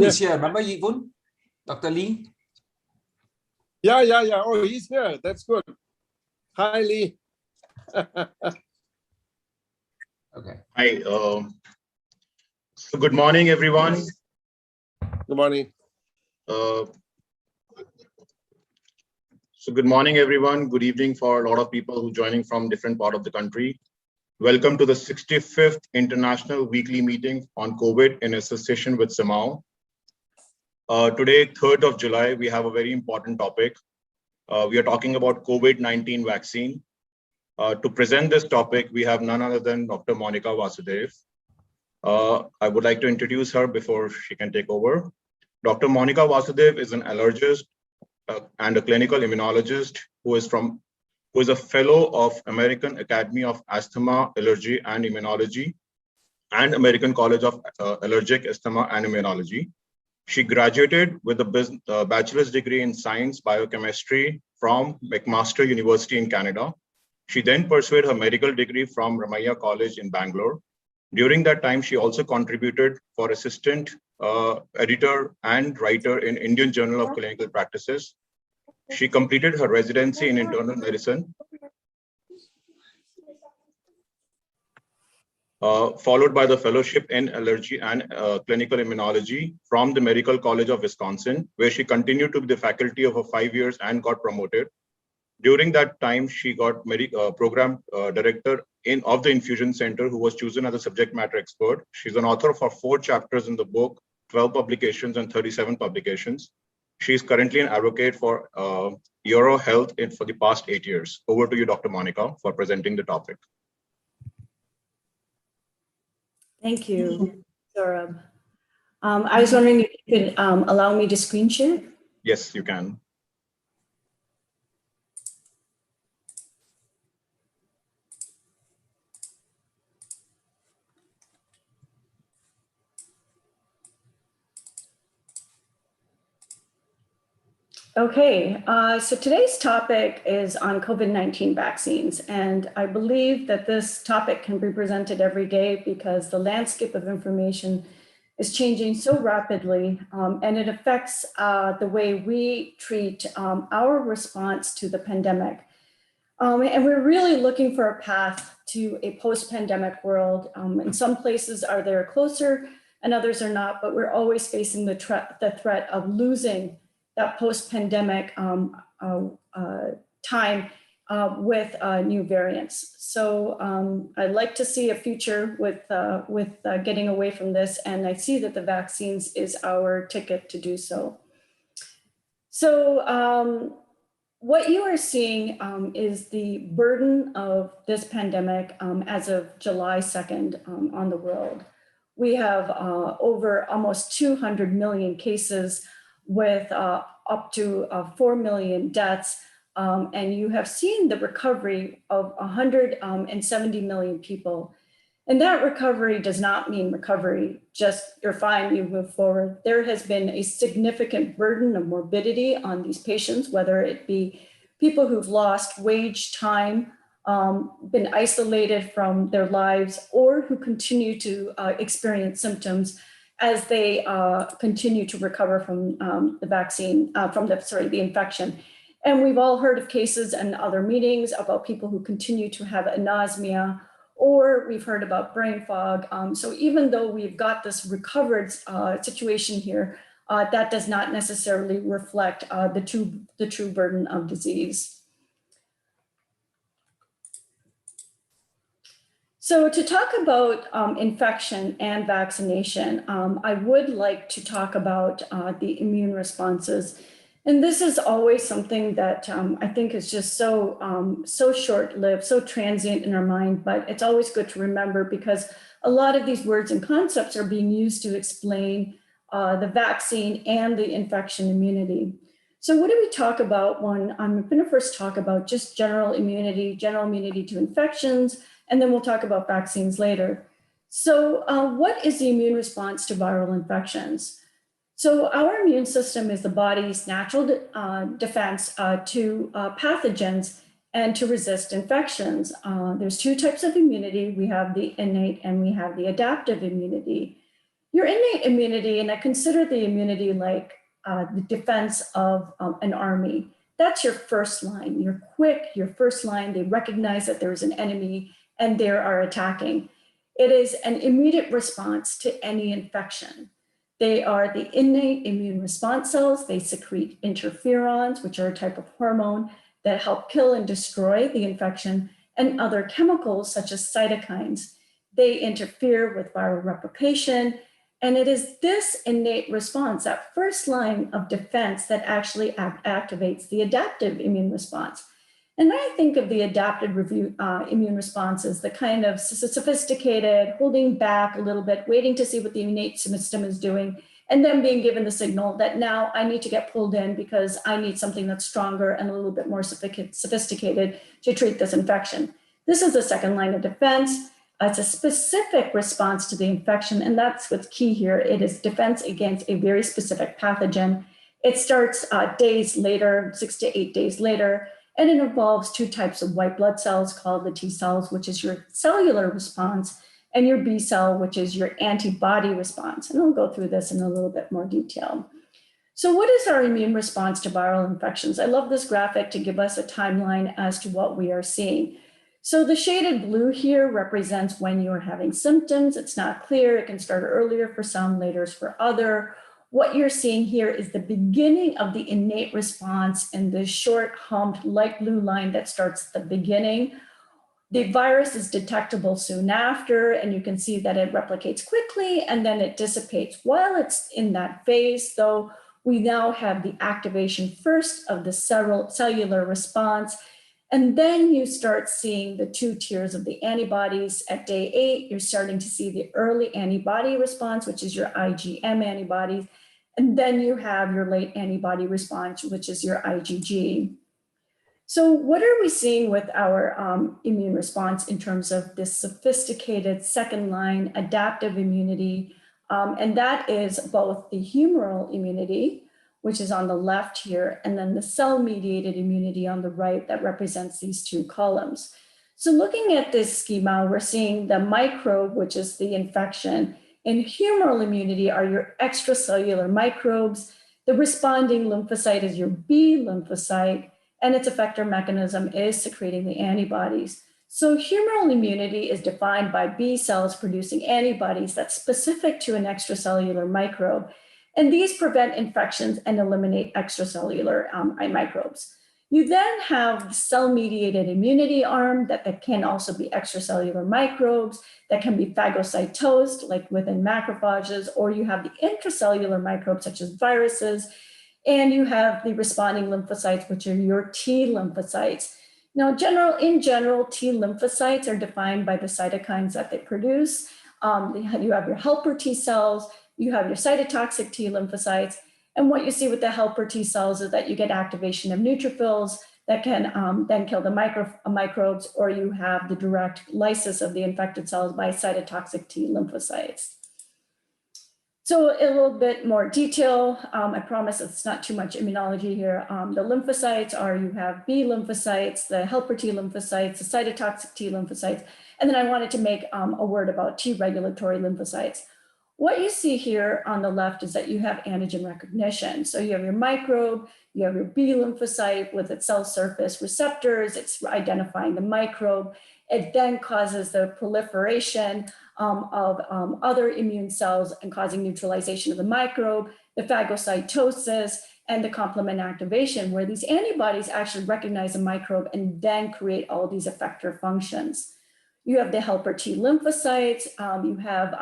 is here. Remember Yvonne? Dr. Lee? Yeah. Oh, he's here. That's good. Hi, Lee. Okay. Hi. So good morning, everyone. Good morning. So good morning, everyone. Good evening for a lot of people who are joining from different part of the country. Welcome to the 65th International Weekly Meeting on COVID in association with CMAAO. Today, 3rd of July, we have a very important topic. We are talking about COVID-19 vaccine. To present this topic, we have none other than Dr. Monica Vasudev. I would like to introduce her before she can take over. Dr. Monica Vasudev is an allergist and a clinical immunologist who is a fellow of American Academy of Asthma, Allergy and Immunology and American College of Allergic Asthma and Immunology. She graduated with a bachelor's degree in science biochemistry from McMaster University in Canada. She then pursued her medical degree from Ramaiah College in Bangalore. During that time, she also contributed for assistant editor and writer in Indian Journal of Clinical Practices. She completed her residency in internal medicine, followed by the fellowship in allergy and clinical immunology from the Medical College of Wisconsin, where she continued to be the faculty of 5 years and got promoted. During that time, she got program director of the Infusion Center, who was chosen as a subject matter expert. She's an author for 4 chapters in the book, 12 publications and 37 publications. She is currently an advocate for Euro Health for the past 8 years. Over to you, Dr. Monica, for presenting the topic. Thank you, Saurabh. I was wondering if you could allow me to screen share? Yes, you can. Okay, so today's topic is on COVID-19 vaccines, and I believe that this topic can be presented every day because the landscape of information is changing so rapidly, and it affects the way we treat our response to the pandemic. And we're really looking for a path to a post-pandemic world. In some places they're closer and others are not, but we're always facing the threat of losing that post-pandemic time with new variants. So I'd like to see a future with getting away from this, and I see that the vaccines is our ticket to do so. So what you are seeing is the burden of this pandemic as of July 2nd on the world. We have over almost 200 million cases with up to 4 million deaths. And you have seen the recovery of 170 million people. And that recovery does not mean recovery, just you're fine, you move forward. There has been a significant burden of morbidity on these patients, whether it be people who've lost wage time, been isolated from their lives, or who continue to experience symptoms as they continue to recover from the vaccine, the infection. And we've all heard of cases and other meetings about people who continue to have anosmia, or we've heard about brain fog. So even though we've got this recovered situation here, that does not necessarily reflect the true burden of disease. So to talk about infection and vaccination, I would like to talk about the immune responses. And this is always something that I think is just so short-lived, so transient in our mind, but it's always good to remember because a lot of these words and concepts are being used to explain the vaccine and the infection immunity. So what do we talk about when I'm going to first talk about just general immunity to infections, and then we'll talk about vaccines later. So what is the immune response to viral infections? So our immune system is the body's natural defense to pathogens and to resist infections. There's 2 types of immunity. We have the innate and we have the adaptive immunity. Your innate immunity, and I consider the immunity like the defense of an army. That's your first line. You're quick, your first line. They recognize that there is an enemy and they are attacking. It is an immediate response to any infection. They are the innate immune response cells. They secrete interferons, which are a type of hormone that help kill and destroy the infection, and other chemicals such as cytokines. They interfere with viral replication. And it is this innate response, that first line of defense, that actually activates the adaptive immune response. And I think of the adaptive immune response as the kind of sophisticated, holding back a little bit, waiting to see what the innate system is doing, and then being given the signal that now I need to get pulled in because I need something that's stronger and a little bit more sophisticated to treat this infection. This is the second line of defense. It's a specific response to the infection, and that's what's key here. It is defense against a very specific pathogen. It starts days later, 6 to 8 days later, and it involves two types of white blood cells called the T cells, which is your cellular response, and your B cell, which is your antibody response. And I'll go through this in a little bit more detail. So what is our immune response to viral infections? I love this graphic to give us a timeline as to what we are seeing. So the shaded blue here represents when you're having symptoms. It's not clear. It can start earlier for some, later for other. What you're seeing here is the beginning of the innate response in this short humped light blue line that starts at the beginning. The virus is detectable soon after, and you can see that it replicates quickly and then it dissipates. While it's in that phase, though, we now have the activation first of the cellular response. And then you start seeing the two tiers of the antibodies. At day 8, you're starting to see the early antibody response, which is your IgM antibodies. And then you have your late antibody response, which is your IgG. So what are we seeing with our immune response in terms of this sophisticated second line adaptive immunity? And that is both the humoral immunity, which is on the left here, and then the cell-mediated immunity on the right that represents these two columns. So looking at this schema, we're seeing the microbe, which is the infection, and humoral immunity are your extracellular microbes. The responding lymphocyte is your B lymphocyte, and its effector mechanism is secreting the antibodies. So humoral immunity is defined by B cells producing antibodies that's specific to an extracellular microbe. And these prevent infections and eliminate extracellular microbes. You then have the cell-mediated immunity arm that can also be extracellular microbes that can be phagocytosed, like within macrophages, or you have the intracellular microbes such as viruses, and you have the responding lymphocytes, which are your T lymphocytes. Now, in general, T lymphocytes are defined by the cytokines that they produce. You have your helper T cells, you have your cytotoxic T lymphocytes, and what you see with the helper T cells is that you get activation of neutrophils that can then kill the microbes, or you have the direct lysis of the infected cells by cytotoxic T lymphocytes. So a little bit more detail. I promise it's not too much immunology here. The lymphocytes are, you have B lymphocytes, the helper T lymphocytes, the cytotoxic T lymphocytes, and then I wanted to make a word about T regulatory lymphocytes. What you see here on the left is that you have antigen recognition. So you have your microbe, you have your B lymphocyte with its cell surface receptors, it's identifying the microbe. It then causes the proliferation of other immune cells and causing neutralization of the microbe, the phagocytosis, and the complement activation, where these antibodies actually recognize a microbe and then create all these effector functions. You have the helper T lymphocytes, you have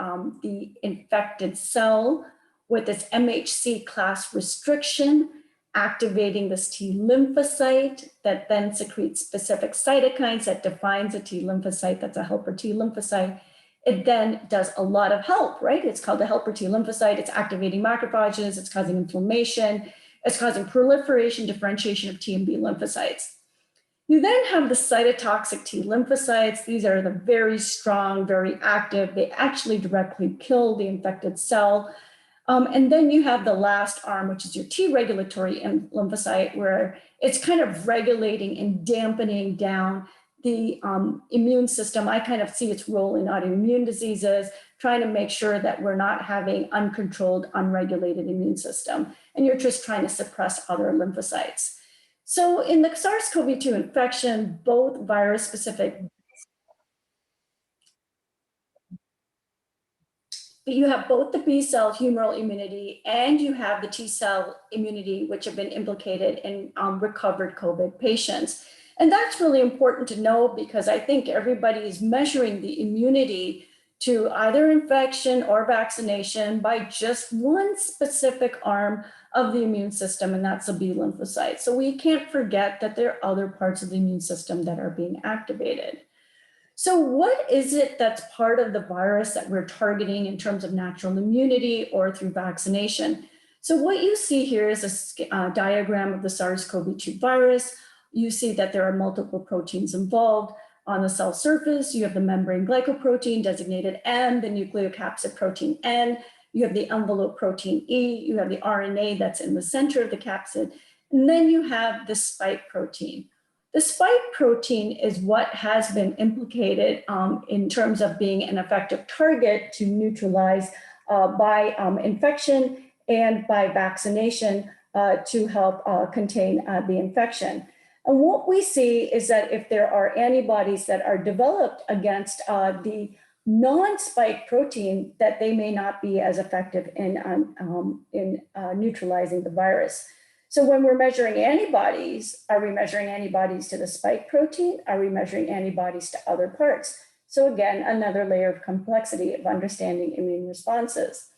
the infected cell with its MHC class restriction, activating this T lymphocyte that then secretes specific cytokines that defines a T lymphocyte that's a helper T lymphocyte. It then does a lot of help, right? It's called the helper T lymphocyte. It's activating macrophages, it's causing inflammation, it's causing proliferation, differentiation of T and B lymphocytes. You then have the cytotoxic T lymphocytes. These are the very strong, very active. They actually directly kill the infected cell. And then you have the last arm, which is your T regulatory lymphocyte, where it's kind of regulating and dampening down the immune system. I kind of see its role in autoimmune diseases, trying to make sure that we're not having uncontrolled, unregulated immune system, and you're just trying to suppress other lymphocytes. So in the SARS-CoV-2 infection, both virus-specific, you have both the B cell humoral immunity and you have the T cell immunity, which have been implicated in recovered COVID patients. And that's really important to know because I think everybody is measuring the immunity to either infection or vaccination by just one specific arm of the immune system, and that's the B lymphocyte. So we can't forget that there are other parts of the immune system that are being activated. So what is it that's part of the virus that we're targeting in terms of natural immunity or through vaccination? So what you see here is a diagram of the SARS-CoV-2 virus. You see that there are multiple proteins involved. On the cell surface, you have the membrane glycoprotein designated M, the nucleocapsid protein N, you have the envelope protein E, you have the RNA that's in the center of the capsid, and then you have the spike protein. The spike protein is what has been implicated in terms of being an effective target to neutralize by infection and by vaccination to help contain the infection. And what we see is that if there are antibodies that are developed against the non-spike protein, that they may not be as effective in neutralizing the virus. So when we're measuring antibodies, are we measuring antibodies to the spike protein? Are we measuring antibodies to other parts? So again, another layer of complexity of understanding immune responses.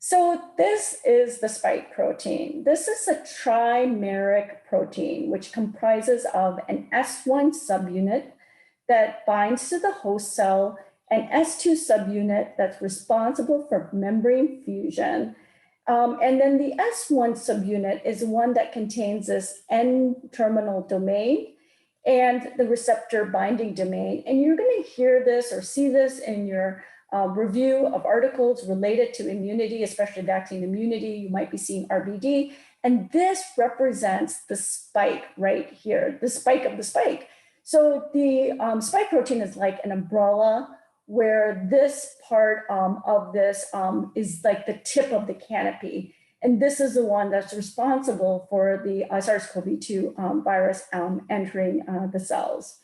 So this is the spike protein. This is a trimeric protein, which comprises of an S1 subunit that binds to the host cell, an S2 subunit that's responsible for membrane fusion, and then the S1 subunit is one that contains this N-terminal domain and the receptor binding domain. And you're going to hear this or see this in your review of articles related to immunity, especially vaccine immunity. You might be seeing RBD. And this represents the spike right here, the spike of the spike. So the spike protein is like an umbrella where this part of this is like the tip of the canopy. And this is the one that's responsible for the SARS-CoV-2 virus entering the cells.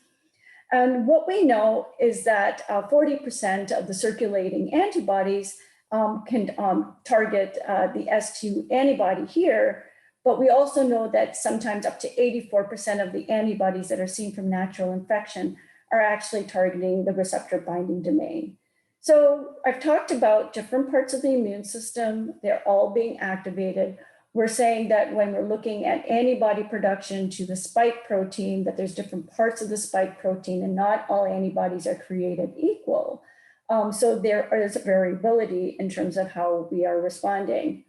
And what we know is that 40% of the circulating antibodies can target the S2 antibody here, but we also know that sometimes up to 84% of the antibodies that are seen from natural infection are actually targeting the receptor binding domain. So I've talked about different parts of the immune system. They're all being activated. We're saying that when we're looking at antibody production to the spike protein, that there's different parts of the spike protein and not all antibodies are created equal. So there is variability in terms of how we are responding.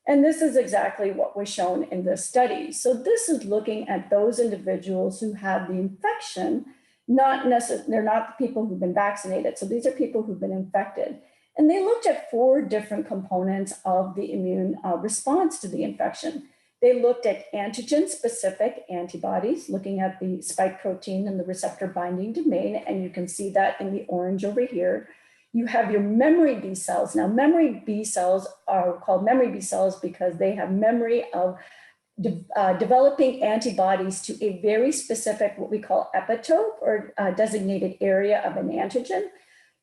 And this is exactly what was shown in this study. So this is looking at those individuals who have the infection, they're not the people who've been vaccinated. So these are people who've been infected. And they looked at 4 different components of the immune response to the infection. They looked at antigen-specific antibodies, looking at the spike protein and the receptor binding domain, and you can see that in the orange over here. You have your memory B cells. Now, memory B cells are called memory B cells because they have memory of developing antibodies to a very specific, what we call epitope or designated area of an antigen.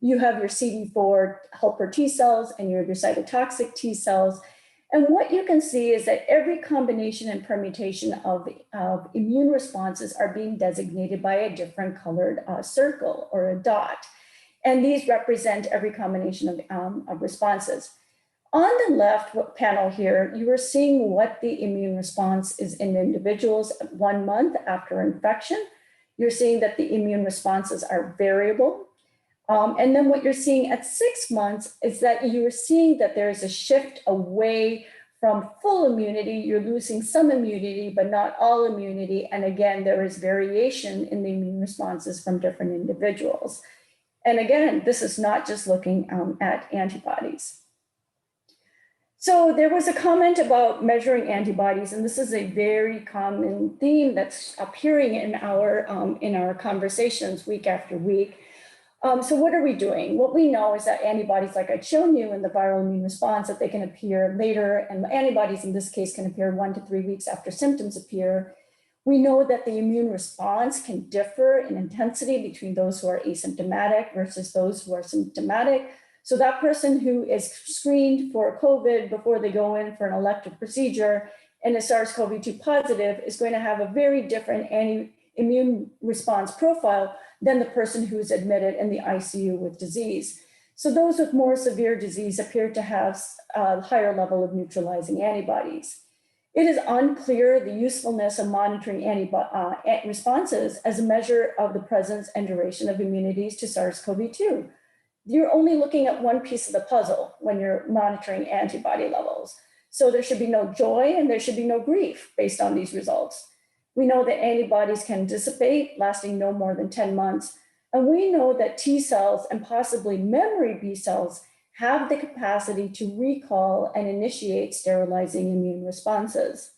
You have your CD4 helper T cells and you have your cytotoxic T cells. And what you can see is that every combination and permutation of immune responses are being designated by a different colored circle or a dot. And these represent every combination of responses. On the left panel here, you are seeing what the immune response is in individuals 1 month after infection. You're seeing that the immune responses are variable. And then what you're seeing at 6 months is that you're seeing that there is a shift away from full immunity. You're losing some immunity, but not all immunity. And again, there is variation in the immune responses from different individuals. And again, this is not just looking at antibodies. So there was a comment about measuring antibodies, and this is a very common theme that's appearing in our conversations week after week. So what are we doing? What we know is that antibodies, like I'd shown you in the viral immune response, that they can appear later, and antibodies in this case can appear 1 to 3 weeks after symptoms appear. We know that the immune response can differ in intensity between those who are asymptomatic versus those who are symptomatic. So that person who is screened for COVID before they go in for an elective procedure and is SARS-CoV-2 positive is going to have a very different immune response profile than the person who is admitted in the ICU with disease. So those with more severe disease appear to have a higher level of neutralizing antibodies. It is unclear the usefulness of monitoring responses as a measure of the presence and duration of immunities to SARS-CoV-2. You're only looking at one piece of the puzzle when you're monitoring antibody levels. So there should be no joy and there should be no grief based on these results. We know that antibodies can dissipate, lasting no more than 10 months. And we know that T cells and possibly memory B cells have the capacity to recall and initiate sterilizing immune responses.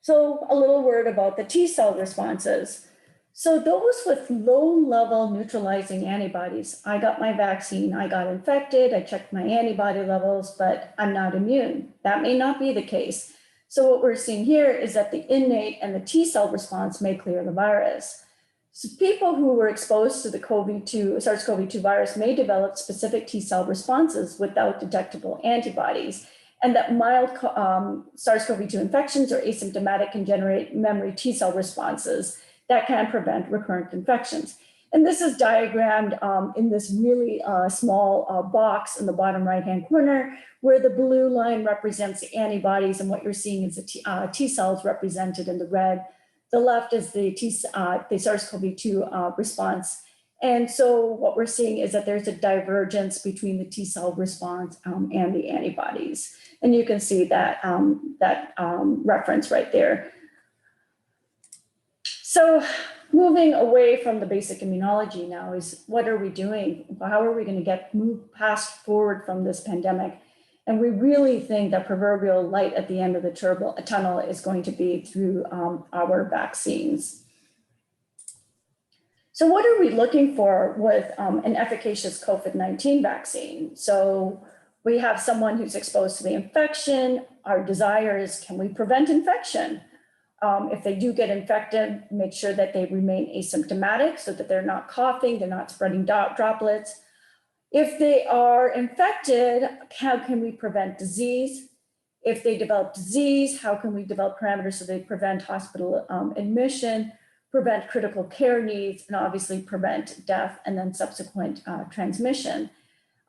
So a little word about the T cell responses. So those with low-level neutralizing antibodies, I got my vaccine, I got infected, I checked my antibody levels, but I'm not immune. That may not be the case. So what we're seeing here is that the innate and the T cell response may clear the virus. So people who were exposed to the SARS-CoV-2 virus may develop specific T cell responses without detectable antibodies, and that mild SARS-CoV-2 infections or asymptomatic can generate memory T cell responses that can prevent recurrent infections. And this is diagrammed in this really small box in the bottom right-hand corner, where the blue line represents the antibodies, and what you're seeing is the T cells represented in the red. The left is the SARS-CoV-2 response. And so what we're seeing is that there's a divergence between the T cell response and the antibodies. And you can see that, reference right there. So moving away from the basic immunology now is, what are we doing? How are we going to move past forward from this pandemic? And we really think that proverbial light at the end of the tunnel is going to be through our vaccines. So what are we looking for with an efficacious COVID-19 vaccine? So we have someone who's exposed to the infection. Our desire is, can we prevent infection? If they do get infected, make sure that they remain asymptomatic so that they're not coughing, they're not spreading droplets. If they are infected, how can we prevent disease? If they develop disease, how can we develop parameters so they prevent hospital admission, prevent critical care needs, and obviously prevent death and then subsequent transmission?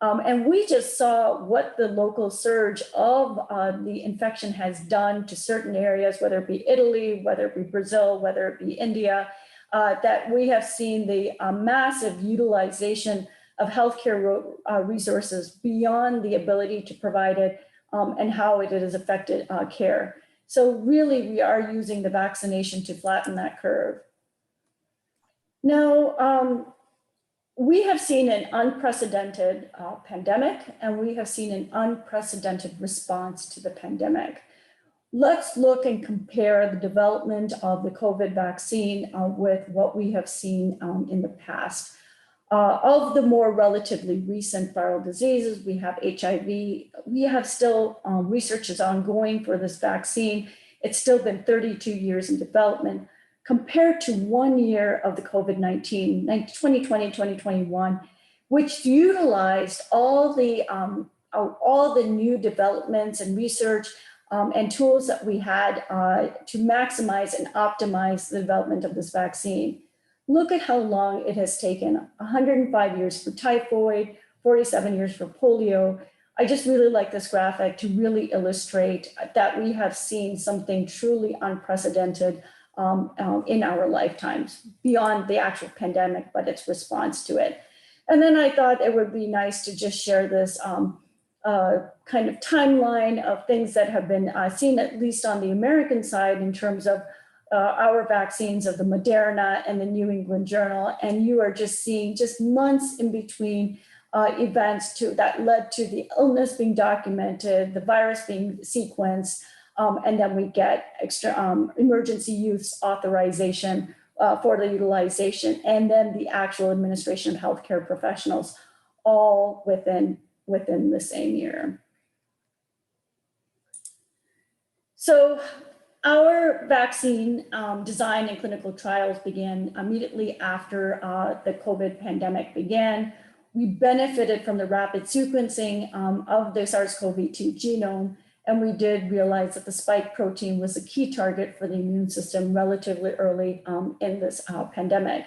And we just saw what the local surge of the infection has done to certain areas, whether it be Italy, whether it be Brazil, whether it be India, that we have seen the massive utilization of healthcare resources beyond the ability to provide it and how it has affected care. So really, we are using the vaccination to flatten that curve. Now, we have seen an unprecedented pandemic, and we have seen an unprecedented response to the pandemic. Let's look and compare the development of the COVID vaccine with what we have seen in the past. Of the more relatively recent viral diseases, we have HIV. We have still, research is ongoing for this vaccine. It's still been 32 years in development, compared to 1 year of the COVID-19, 2020, 2021, which utilized all the new developments and research and tools that we had to maximize and optimize the development of this vaccine. Look at how long it has taken: 105 years for typhoid, 47 years for polio. I just really like this graphic to really illustrate that we have seen something truly unprecedented in our lifetimes, beyond the actual pandemic, but its response to it. And then I thought it would be nice to just share this kind of timeline of things that have been seen, at least on the American side, in terms of our vaccines of the Moderna and the New England Journal. And you are just seeing just months in between events that led to the illness being documented, the virus being sequenced, and then we get extra emergency use authorization for the utilization, and then the actual administration of healthcare professionals, all within the same year. So our vaccine design and clinical trials began immediately after the COVID pandemic began. We benefited from the rapid sequencing of the SARS-CoV-2 genome, and we did realize that the spike protein was a key target for the immune system relatively early in this pandemic.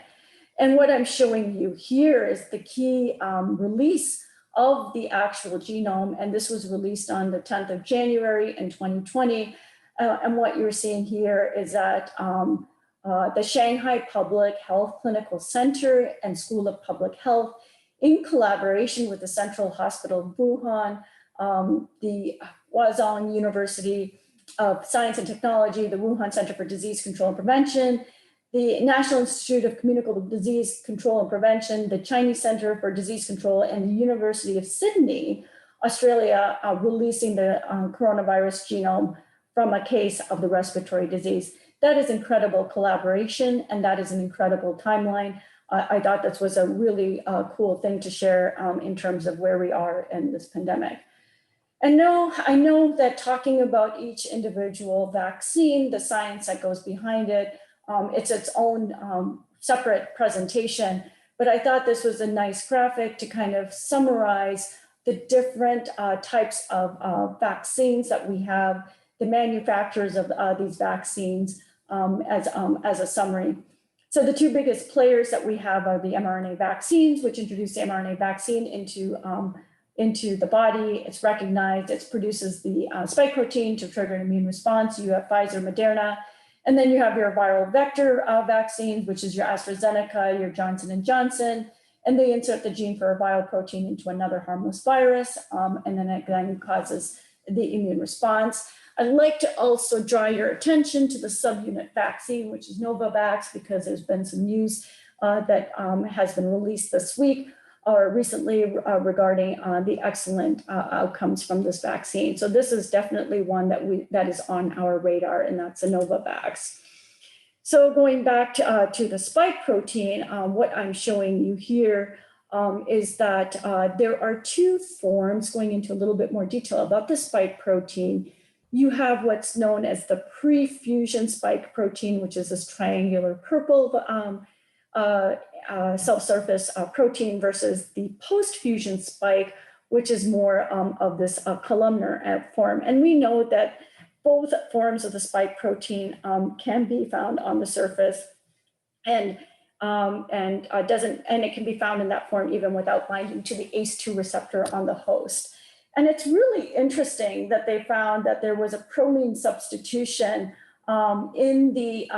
And what I'm showing you here is the key release of the actual genome, and this was released on the 10th of January in 2020. And what you're seeing here is that the Shanghai Public Health Clinical Center and School of Public Health, in collaboration with the Central Hospital of Wuhan, the Huazhong University of Science and Technology, the Wuhan Center for Disease Control and Prevention, the National Institute of Communicable Disease Control and Prevention, the Chinese Center for Disease Control, and the University of Sydney, Australia, releasing the coronavirus genome from a case of the respiratory disease. That is incredible collaboration, and that is an incredible timeline. I thought this was a really cool thing to share in terms of where we are in this pandemic. And I know that talking about each individual vaccine, the science that goes behind it, it's its own separate presentation, but I thought this was a nice graphic to kind of summarize the different types of vaccines that we have, the manufacturers of these vaccines as a summary. So the two biggest players that we have are the mRNA vaccines, which introduce the mRNA vaccine into the body. It's recognized, it produces the spike protein to trigger an immune response. You have Pfizer, Moderna, and then you have your viral vector vaccines, which is your AstraZeneca, your Johnson & Johnson, and they insert the gene for a viral protein into another harmless virus, and then it causes the immune response. I'd like to also draw your attention to the subunit vaccine, which is Novavax, because there's been some news that has been released this week or recently regarding the excellent outcomes from this vaccine. So this is definitely one that is on our radar, and that's a Novavax. So going back to the spike protein, what I'm showing you here is that there are two forms, going into a little bit more detail about the spike protein. You have what's known as the pre-fusion spike protein, which is this triangular purple cell surface protein, versus the post-fusion spike, which is more of this columnar form. And we know that both forms of the spike protein can be found on the surface, and it can be found in that form even without binding to the ACE2 receptor on the host. And it's really interesting that they found that there was a proline substitution in the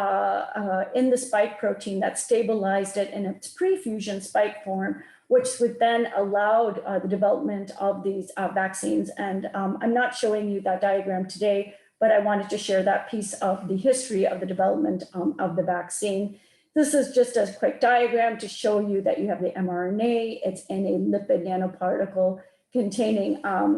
spike protein that stabilized it in its pre-fusion spike form, which would then allowed the development of these vaccines. And I'm not showing you that diagram today, but I wanted to share that piece of the history of the development of the vaccine. This is just a quick diagram to show you that you have the mRNA. It's in a lipid nanoparticle containing a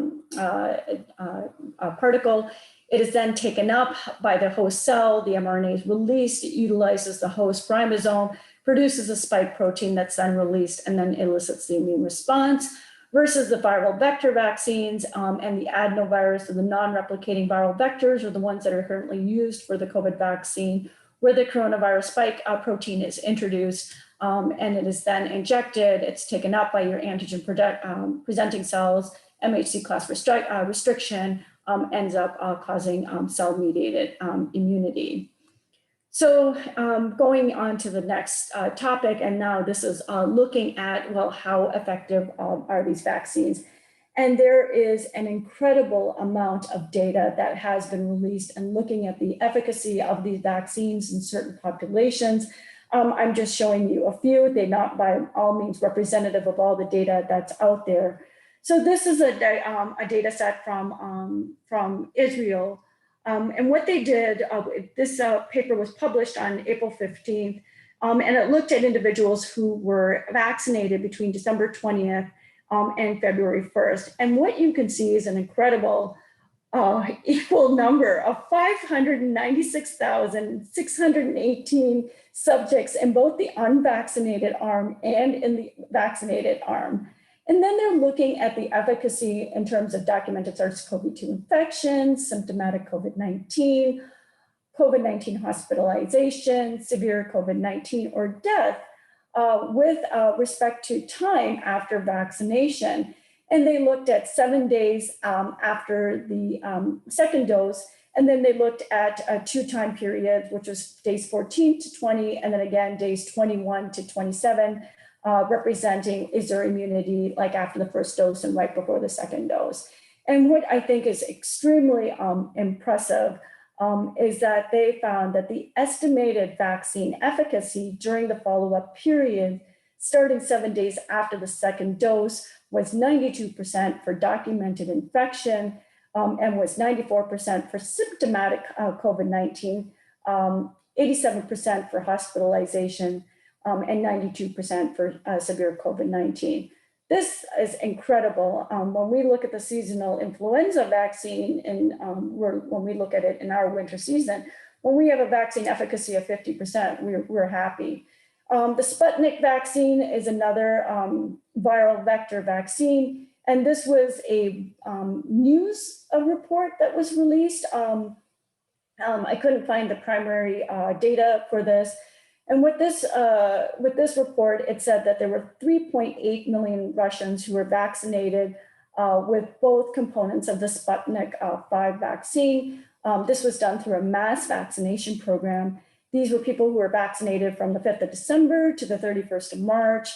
particle. It is then taken up by the host cell. The mRNA is released. It utilizes the host ribosome, produces a spike protein that's then released and then elicits the immune response, versus the viral vector vaccines and the adenovirus, or the non-replicating viral vectors, are the ones that are currently used for the COVID vaccine, where the coronavirus spike protein is introduced and it is then injected. It's taken up by your antigen presenting cells. MHC class restriction ends up causing cell-mediated immunity. So going on to the next topic, and now this is looking at, well, how effective are these vaccines? And there is an incredible amount of data that has been released and looking at the efficacy of these vaccines in certain populations. I'm just showing you a few. They're not by all means representative of all the data that's out there. So this is a data set from Israel. And what they did, this paper was published on April 15th, and it looked at individuals who were vaccinated between December 20th and February 1st. And what you can see is an incredible equal number of 596,618 subjects in both the unvaccinated arm and in the vaccinated arm. And then they're looking at the efficacy in terms of documented SARS-CoV-2 infection, symptomatic COVID-19 hospitalization, severe COVID-19 or death with respect to time after vaccination. And they looked at 7 days after the second dose. And then they looked at 2 time periods, which was days 14 to 20, and then again, days 21 to 27, representing is there immunity like after the first dose and right before the second dose. And what I think is extremely impressive is that they found that the estimated vaccine efficacy during the follow-up period, starting 7 days after the second dose, was 92% for documented infection and was 94% for symptomatic COVID-19, 87% for hospitalization, and 92% for severe COVID-19. This is incredible. When we look at the seasonal influenza vaccine and when we look at it in our winter season, when we have a vaccine efficacy of 50%, we're happy. The Sputnik vaccine is another viral vector vaccine. And this was a news report that was released. I couldn't find the primary data for this. And with this report, it said that there were 3.8 million Russians who were vaccinated with both components of the Sputnik 5 vaccine. This was done through a mass vaccination program. These were people who were vaccinated from the 5th of December to the 31st of March,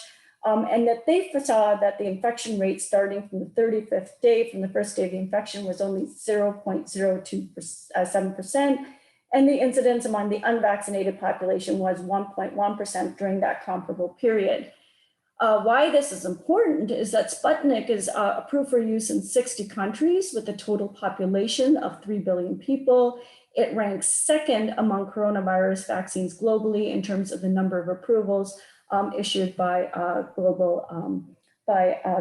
and that they saw that the infection rate starting from the 35th day, from the first day of the infection, was only 0.027%. And the incidence among the unvaccinated population was 1.1% during that comparable period. Why this is important is that Sputnik is approved for use in 60 countries with a total population of 3 billion people. It ranks second among coronavirus vaccines globally in terms of the number of approvals issued by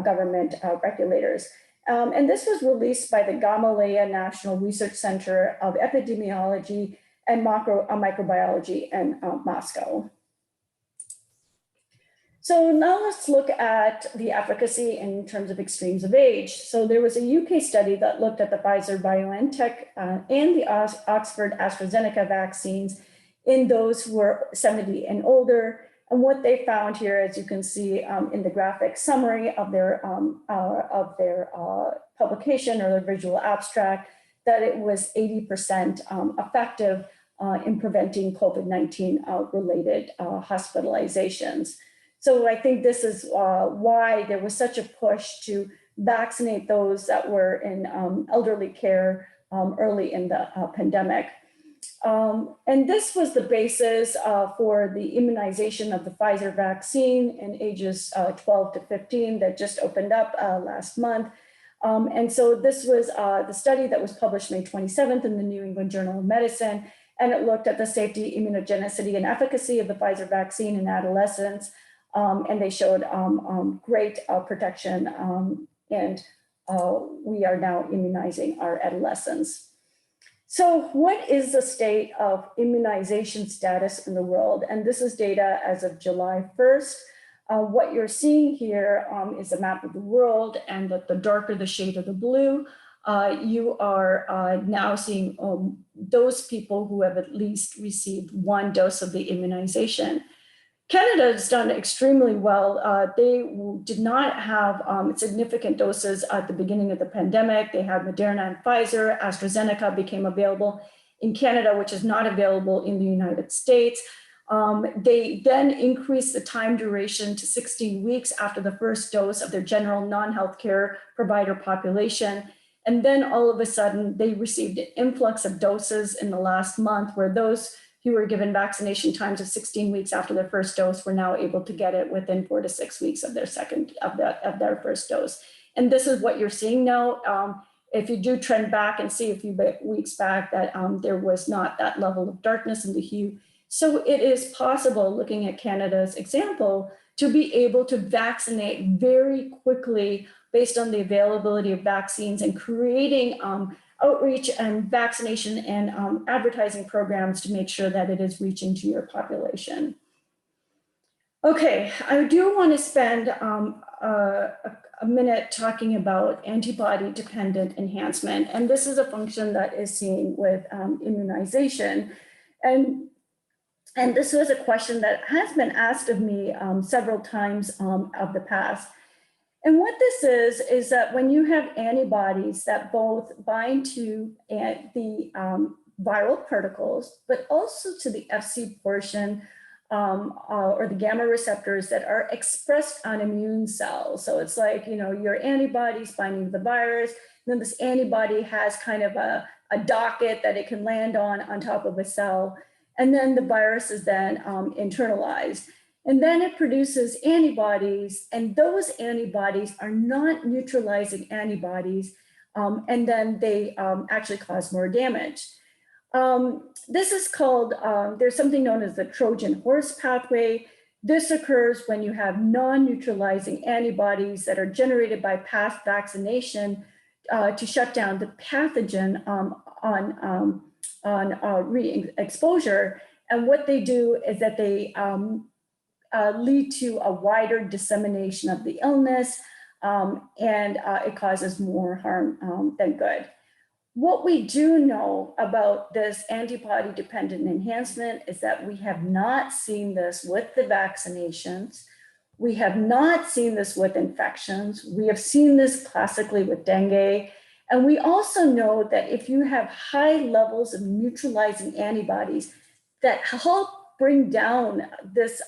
government regulators. And this was released by the Gamaleya National Research Center of Epidemiology and Microbiology in Moscow. So now let's look at the efficacy in terms of extremes of age. So there was a UK study that looked at the Pfizer-BioNTech and the Oxford AstraZeneca vaccines in those who were 70 and older. And what they found here, as you can see in the graphic summary of their publication or their visual abstract, that it was 80% effective in preventing COVID-19 related hospitalizations. So I think this is why there was such a push to vaccinate those that were in elderly care early in the pandemic. And this was the basis for the immunization of the Pfizer vaccine in ages 12 to 15 that just opened up last month. And so this was the study that was published May 27th in the New England Journal of Medicine, and it looked at the safety, immunogenicity, and efficacy of the Pfizer vaccine in adolescents. And they showed great protection, and we are now immunizing our adolescents. So what is the state of immunization status in the world? And this is data as of July 1st. What you're seeing here is a map of the world, and the darker the shade of the blue, you are now seeing those people who have at least received 1 dose of the immunization. Canada has done extremely well. They did not have significant doses at the beginning of the pandemic. They had Moderna and Pfizer. AstraZeneca became available in Canada, which is not available in the United States. They then increased the time duration to 16 weeks after the first dose of their general non-healthcare provider population. And then all of a sudden, they received an influx of doses in the last month, where those who were given vaccination times of 16 weeks after their first dose were now able to get it within 4 to 6 weeks of their their first dose. And this is what you're seeing now. If you do trend back and see a few weeks back that there was not that level of darkness in the hue. So it is possible, looking at Canada's example, to be able to vaccinate very quickly based on the availability of vaccines, and creating outreach and vaccination and advertising programs to make sure that it is reaching to your population. Okay, I do want to spend a minute talking about antibody-dependent enhancement, and this is a function that is seen with immunization. And this was a question that has been asked of me several times of the past. And what this is that when you have antibodies that both bind to the viral particles, but also to the FC portion or the gamma receptors that are expressed on immune cells. So it's like, you know, your antibodies binding to the virus, then this antibody has kind of a docket that it can land on top of a cell. And then the virus is then internalized. And then it produces antibodies, and those antibodies are not neutralizing antibodies, and then they actually cause more damage. This is called, there's something known as the Trojan horse pathway. This occurs when you have non-neutralizing antibodies that are generated by past vaccination to shut down the pathogen on re-exposure. And what they do is that they lead to a wider dissemination of the illness, and it causes more harm than good. What we do know about this antibody-dependent enhancement is that we have not seen this with the vaccinations. We have not seen this with infections. We have seen this classically with dengue. And we also know that if you have high levels of neutralizing antibodies that help bring down this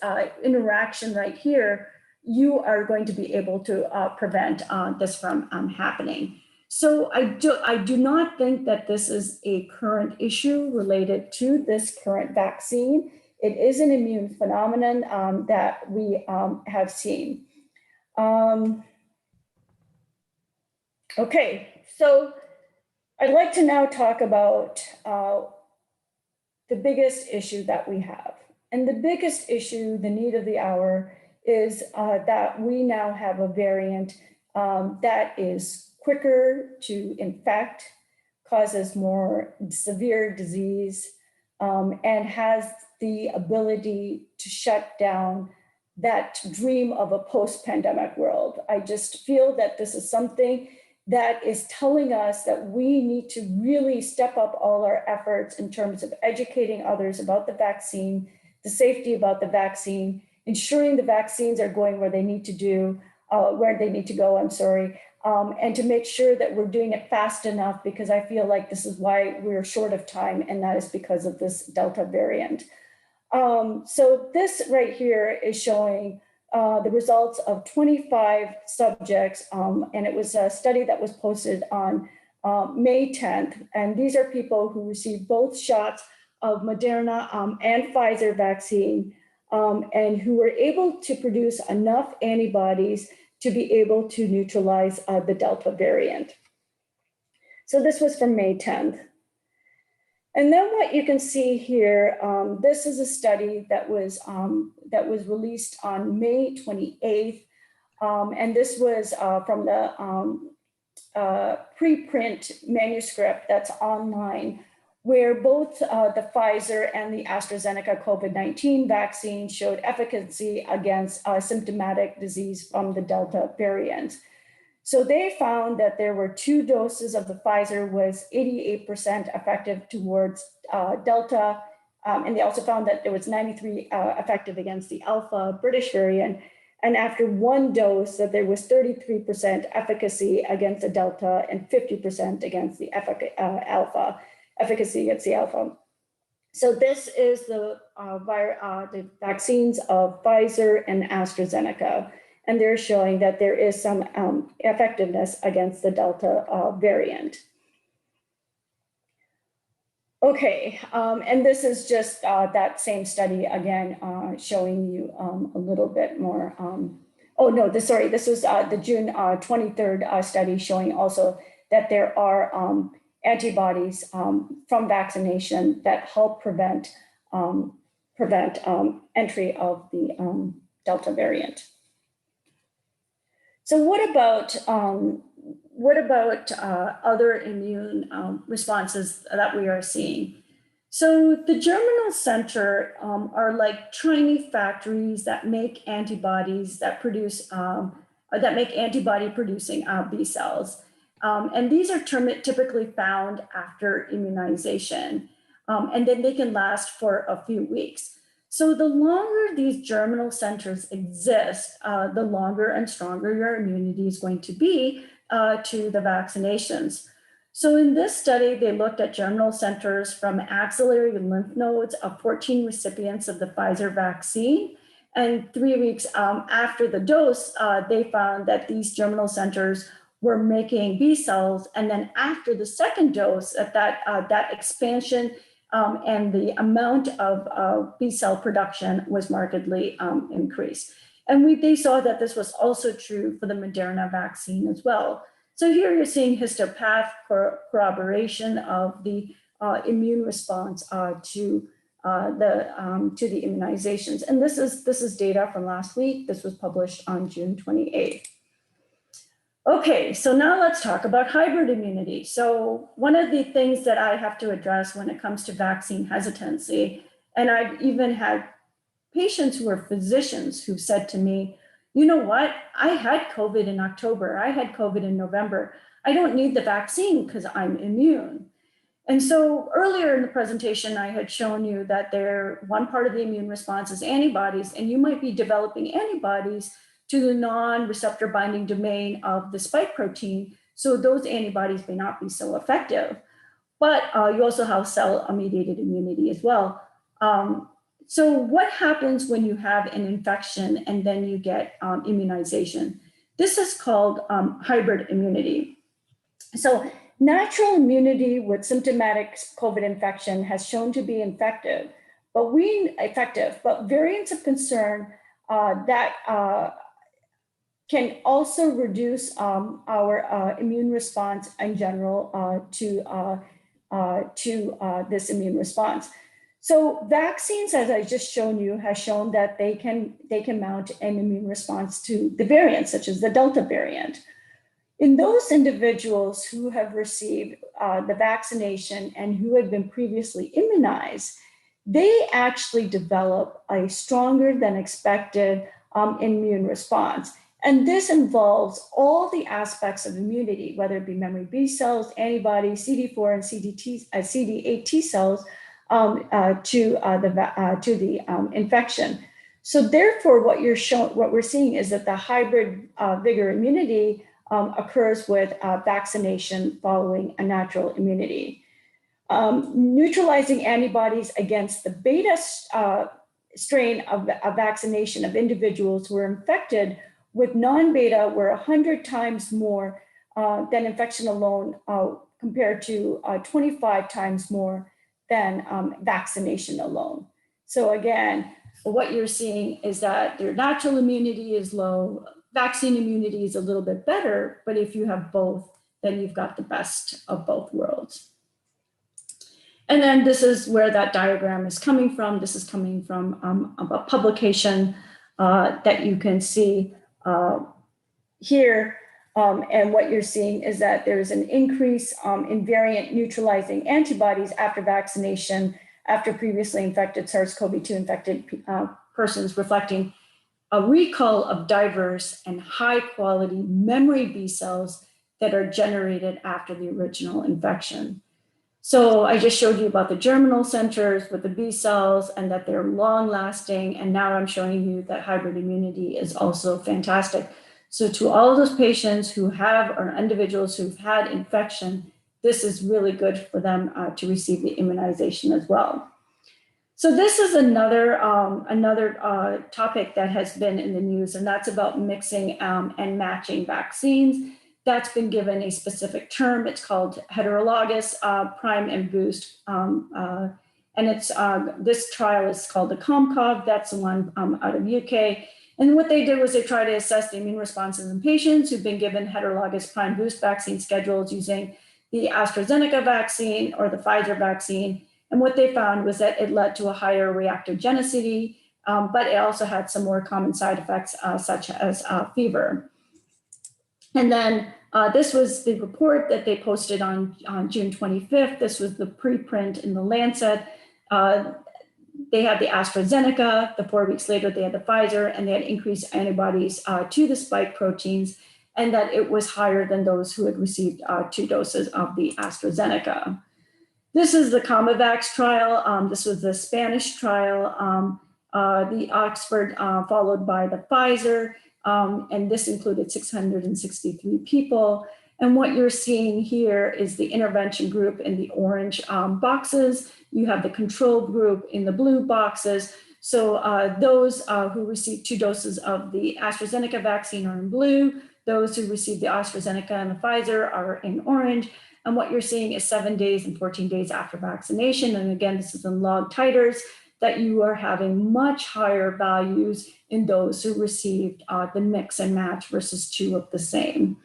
interaction right here, you are going to be able to prevent this from happening. So I do not think that this is a current issue related to this current vaccine. It is an immune phenomenon that we have seen. Okay, so I'd like to now talk about the biggest issue that we have. And the biggest issue, the need of the hour, is that we now have a variant that is quicker to infect, causes more severe disease, and has the ability to shut down that dream of a post-pandemic world. I just feel that this is something that is telling us that we need to really step up all our efforts in terms of educating others about the vaccine, the safety about the vaccine, ensuring the vaccines are going where they need to go, and to make sure that we're doing it fast enough, because I feel like this is why we're short of time, and that is because of this Delta variant. So this right here is showing the results of 25 subjects, and it was a study that was posted on May 10th. And these are people who received both shots of Moderna and Pfizer vaccine, and who were able to produce enough antibodies to be able to neutralize the Delta variant. So this was from May 10th. And then what you can see here, this is a study that was released on May 28th. And this was from the preprint manuscript that's online, where both the Pfizer and the AstraZeneca COVID-19 vaccine showed efficacy against symptomatic disease from the Delta variant. So they found that there were 2 doses of the Pfizer was 88% effective towards Delta. And they also found that there was 93 effective against the Alpha British variant. And after 1 dose, that there was 33% efficacy against the Delta and 50% against the Alpha, efficacy against the Alpha. So this is the vaccines of Pfizer and AstraZeneca. And they're showing that there is some effectiveness against the Delta variant. Okay, and this is just that same study again, showing you a little bit more. Oh no, this was the June 23rd study showing also that there are antibodies from vaccination that help prevent entry of the Delta variant. So what about other immune responses that we are seeing? So the germinal center are like tiny factories that make antibodies that produce that make antibody producing B cells. And these are typically found after immunization. And then they can last for a few weeks. So the longer these germinal centers exist, the longer and stronger your immunity is going to be to the vaccinations. So in this study, they looked at germinal centers from axillary lymph nodes of 14 recipients of the Pfizer vaccine. And 3 weeks after the dose, they found that these germinal centers were making B cells. And then after the second dose, that expansion and the amount of B cell production was markedly increased. And they saw that this was also true for the Moderna vaccine as well. So here you're seeing histopath corroboration of the immune response to the immunizations. And this is data from last week. This was published on June 28th. Okay, so now let's talk about hybrid immunity. So one of the things that I have to address when it comes to vaccine hesitancy, and I've even had patients who are physicians who said to me, you know what, I had COVID in October, I had COVID in November. I don't need the vaccine because I'm immune. And so earlier in the presentation, I had shown you that one part of the immune response is antibodies, and you might be developing antibodies to the non-receptor binding domain of the spike protein. So those antibodies may not be so effective, but you also have cell-mediated immunity as well. So what happens when you have an infection and then you get immunization? This is called hybrid immunity. So natural immunity with symptomatic COVID infection has shown to be effective, but variants of concern that can also reduce our immune response in general to this immune response. So vaccines, as I just shown you, has shown that they can mount an immune response to the variants, such as the Delta variant. In those individuals who have received the vaccination and who had been previously immunized, they actually develop a stronger than expected immune response. And this involves all the aspects of immunity, whether it be memory B cells, antibodies, CD4 and CD8 T cells, to the infection. So therefore, what we're seeing is that the hybrid vigor immunity occurs with vaccination following a natural immunity. Neutralizing antibodies against the beta strain of vaccination of individuals who were infected with non-beta were 100 times more than infection alone compared to 25 times more than vaccination alone. So again, what you're seeing is that their natural immunity is low, vaccine immunity is a little bit better, but if you have both, then you've got the best of both worlds. And then this is where that diagram is coming from. This is coming from a publication that you can see here. And what you're seeing is that there's an increase in variant neutralizing antibodies after vaccination, after previously infected SARS-CoV-2 infected persons, reflecting a recall of diverse and high quality memory B cells that are generated after the original infection. So I just showed you about the germinal centers with the B cells and that they're long lasting. And now I'm showing you that hybrid immunity is also fantastic. So to all of those patients who have, or individuals who've had infection, this is really good for them to receive the immunization as well. So this is another topic that has been in the news, and that's about mixing and matching vaccines. That's been given a specific term. It's called heterologous prime and boost. And it's this trial is called the COMCOV. That's the one out of UK. And what they did was they tried to assess the immune responses in patients who've been given heterologous prime boost vaccine schedules using the AstraZeneca vaccine or the Pfizer vaccine. And what they found was that it led to a higher reactogenicity but it also had some more common side effects such as fever. And then this was the report that they posted on June 25th. This was the preprint in the Lancet. They had the AstraZeneca, the 4 weeks later they had the Pfizer, and they had increased antibodies to the spike proteins, and that it was higher than those who had received 2 doses of the AstraZeneca. This is the CMAAO trial. This was the Spanish trial, the Oxford followed by the Pfizer, and this included 663 people. And what you're seeing here is the intervention group in the orange boxes. You have the control group in the blue boxes. So those who received 2 doses of the AstraZeneca vaccine are in blue. Those who received the AstraZeneca and the Pfizer are in orange. And what you're seeing is 7 days and 14 days after vaccination. And again, this is in log titers, that you are having much higher values in those who received the mix and match versus 2 of the same.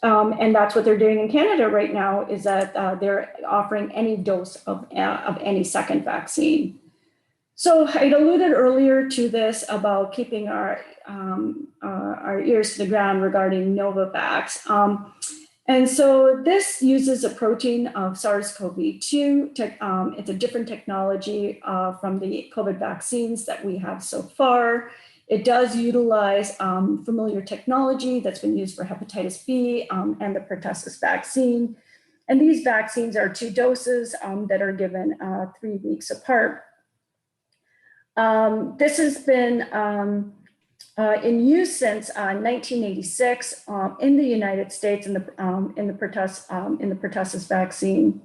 And that's what they're doing in Canada right now, is that they're offering any dose of any second vaccine. So I alluded earlier to this about keeping our ears to the ground regarding Novavax. And so this uses a protein of SARS-CoV-2. It's a different technology from the COVID vaccines that we have so far. It does utilize familiar technology that's been used for hepatitis B and the pertussis vaccine. And these vaccines are 2 doses that are given 3 weeks apart. This has been in use since 1986 in the United States in the pertussis vaccine.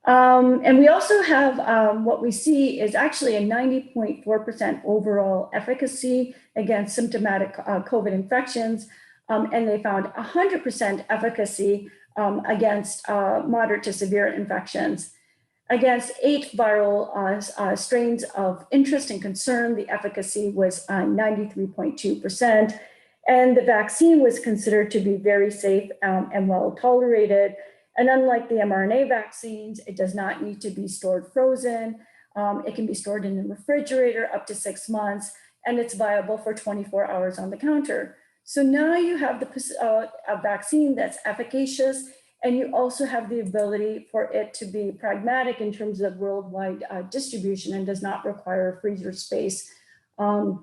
And we also have what we see is actually a 90.4% overall efficacy against symptomatic COVID infections. And they found 100% efficacy against moderate to severe infections. Against 8 viral strains of interest and concern, the efficacy was 93.2%. And the vaccine was considered to be very safe and well tolerated. And unlike the mRNA vaccines, it does not need to be stored frozen. It can be stored in the refrigerator up to 6 months, and it's viable for 24 hours on the counter. So now you have a vaccine that's efficacious, and you also have the ability for it to be pragmatic in terms of worldwide distribution and does not require freezer space. And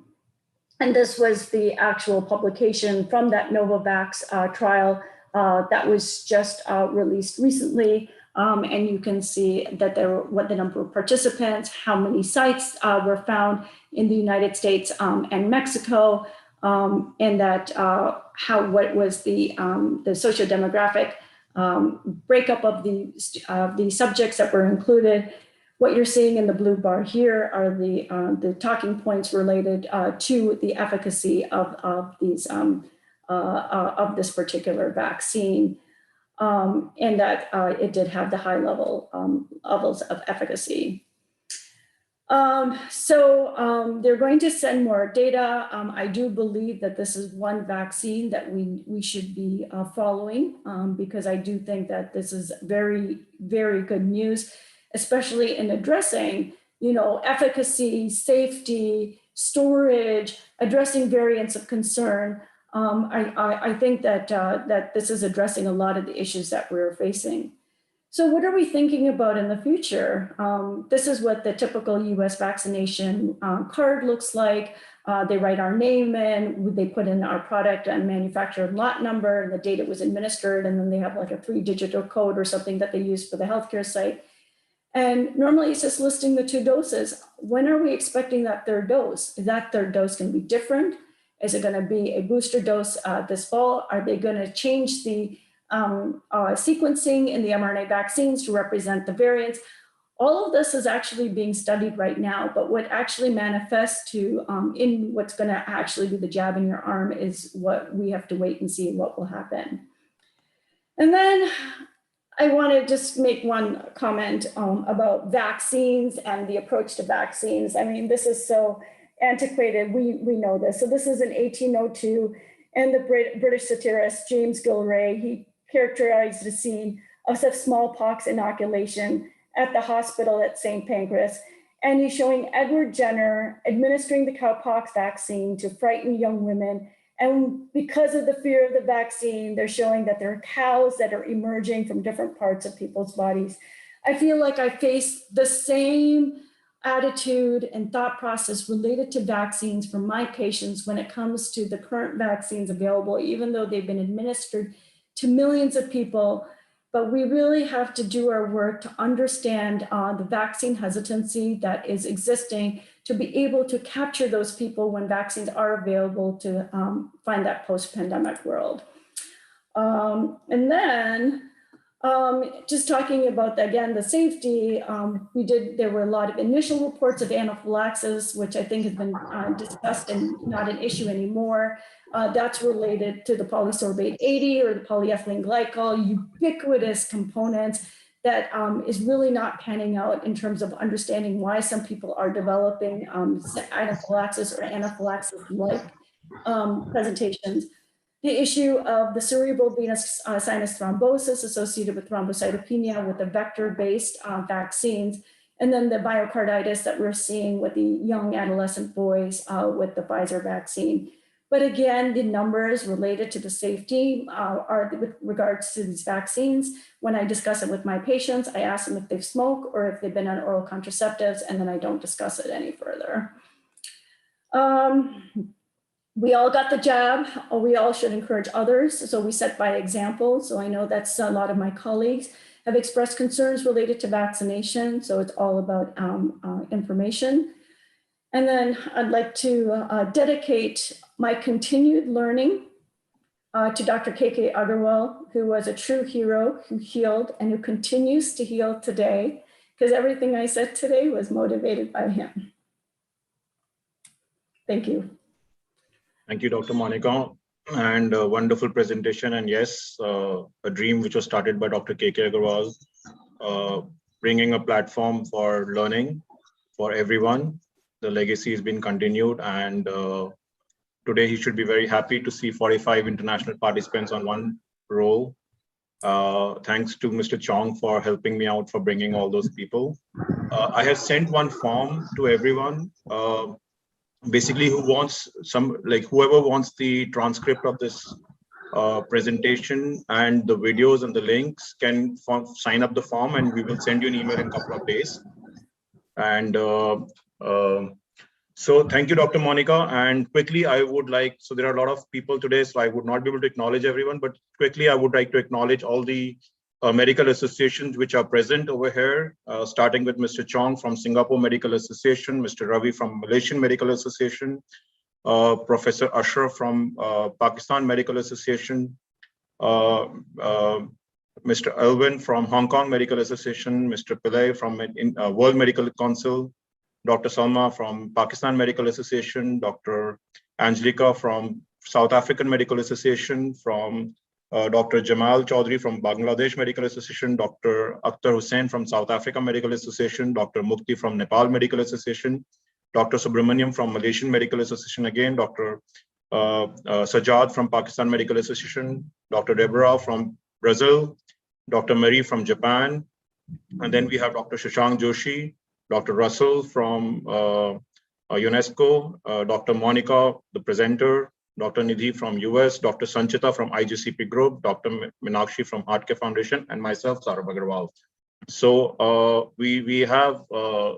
this was the actual publication from that Novavax trial that was just released recently. And you can see that what the number of participants, how many sites were found in the United States and Mexico, and that what was the sociodemographic breakup of the subjects that were included. What you're seeing in the blue bar here are the talking points related to the efficacy of this particular vaccine, and that it did have the high levels of efficacy. So they're going to send more data. I do believe that this is one vaccine that we should be following because I do think that this is very, very good news, especially in addressing, efficacy, safety, storage, addressing variants of concern. I think that that this is addressing a lot of the issues that we're facing. So what are we thinking about in the future? This is what the typical US vaccination card looks like. They write our name in, they put in our product and manufacturer lot number, and the date it was administered, and then they have like a 3-digit code or something that they use for the healthcare site. And normally it's just listing the 2 doses. When are we expecting that 3rd dose? Is that 3rd dose going to be different? Is it going to be a booster dose this fall? Are they going to change the sequencing in the mRNA vaccines to represent the variants? All of this is actually being studied right now, but what actually manifests in what's going to actually be the jab in your arm is what we have to wait and see what will happen. And then I want to just make one comment about vaccines and the approach to vaccines. I mean, this is so antiquated, we know this. So this is in 1802, and the British satirist James Gilray, he characterized the scene of smallpox inoculation at the hospital at St. Pancras. And he's showing Edward Jenner administering the cowpox vaccine to frighten young women. And because of the fear of the vaccine, they're showing that there are cows that are emerging from different parts of people's bodies. I feel like I face the same attitude and thought process related to vaccines from my patients when it comes to the current vaccines available, even though they've been administered to millions of people. But we really have to do our work to understand the vaccine hesitancy that is existing to be able to capture those people when vaccines are available to find that post-pandemic world. And then just talking about, again, the safety, there were a lot of initial reports of anaphylaxis, which I think has been discussed and not an issue anymore. That's related to the polysorbate 80 or the polyethylene glycol, ubiquitous components that is really not panning out in terms of understanding why some people are developing anaphylaxis or anaphylaxis-like presentations. The issue of the cerebral venous sinus thrombosis associated with thrombocytopenia with the vector-based vaccines, and then the myocarditis that we're seeing with the young adolescent boys with the Pfizer vaccine. But again, the numbers related to the safety are with regards to these vaccines. When I discuss it with my patients, I ask them if they've smoked or if they've been on oral contraceptives, and then I don't discuss it any further. We all got the jab, or we all should encourage others. So we set by example. So I know that's a lot of my colleagues have expressed concerns related to vaccination. So it's all about information. And then I'd like to dedicate my continued learning to Dr. KK Agarwal, who was a true hero, who healed and who continues to heal today, because everything I said today was motivated by him. Thank you. Thank you, Dr. Monica, and a wonderful presentation. And yes, a dream which was started by Dr. KK Agarwal, bringing a platform for learning for everyone. The legacy has been continued, and today he should be very happy to see 45 international participants on one roll. Thanks to Mr. Chong for helping me out for bringing all those people. I have sent one form to everyone. Basically, whoever wants the transcript of this presentation and the videos and the links can sign up the form, and we will send you an email in a couple of days. And so thank you, Dr. Monica. And quickly, I would like, so there are a lot of people today, so I would not be able to acknowledge everyone, but quickly, I would like to acknowledge all the medical associations which are present over here, starting with Mr. Chong from Singapore Medical Association, Mr. Ravi from Malaysian Medical Association, Professor Ashraf from Pakistan Medical Association, Mr. Elvin from Hong Kong Medical Association, Mr. Pillai from World Medical Council, Dr. Salma from Pakistan Medical Association, Dr. Angelica from South African Medical Association, from Dr. Jamal Chaudhry from Bangladesh Medical Association, Dr. Akhtar Hussain from South Africa Medical Association, Dr. Mukti from Nepal Medical Association, Dr. Subramaniam from Malaysian Medical Association again, Dr. Sajad from Pakistan Medical Association, Dr. Deborah from Brazil, Dr. Marie from Japan, and then we have Dr. Shashank Joshi, Dr. Russell from UNESCO, Dr. Monica, the presenter, Dr. Nidhi from US, Dr. Sanchita from IGCP Group, Dr. Meenakshi from Heartcare Foundation, and myself, Saurabh Agarwal. So we have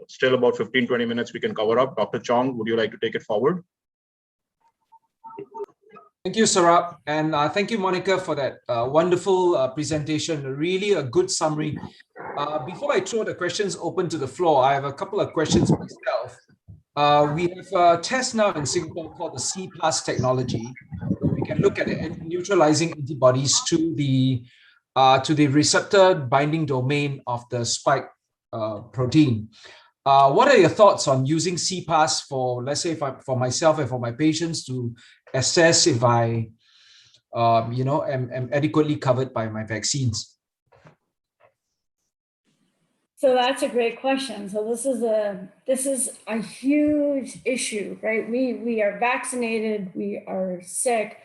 still about 15-20 minutes we can cover up. Dr. Chong, would you like to take it forward? Thank you, Saurabh. And thank you, Monica, for that wonderful presentation. Really a good summary. Before I throw the questions open to the floor, I have a couple of questions myself. We have a test now in Singapore called the CMAAO technology, where we can look at neutralizing antibodies to the receptor binding domain of the spike protein. What are your thoughts on using CMAAO for, let's say, for myself and for my patients to assess if I, am adequately covered by my vaccines? So that's a great question. So this is a huge issue, right? We are vaccinated, we are sick.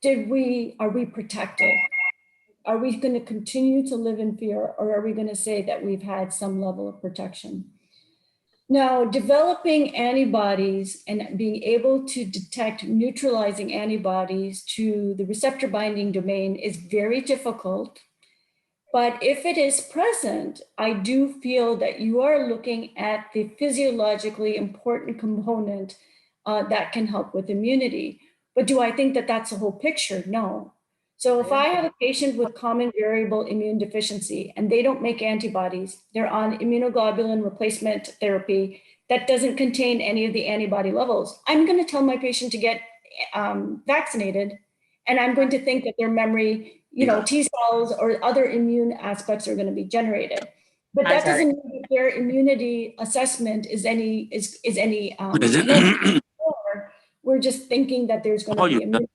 Are we protected? Are we going to continue to live in fear, or are we going to say that we've had some level of protection? Now, developing antibodies and being able to detect neutralizing antibodies to the receptor binding domain is very difficult. But if it is present, I do feel that you are looking at the physiologically important component that can help with immunity. But do I think that that's the whole picture? No. So if I have a patient with common variable immune deficiency and they don't make antibodies, they're on immunoglobulin replacement therapy that doesn't contain any of the antibody levels, I'm going to tell my patient to get vaccinated, and I'm going to think that their memory, T cells or other immune aspects are going to be generated. But that doesn't mean that their immunity assessment is any we're just thinking that there's going to be immunity.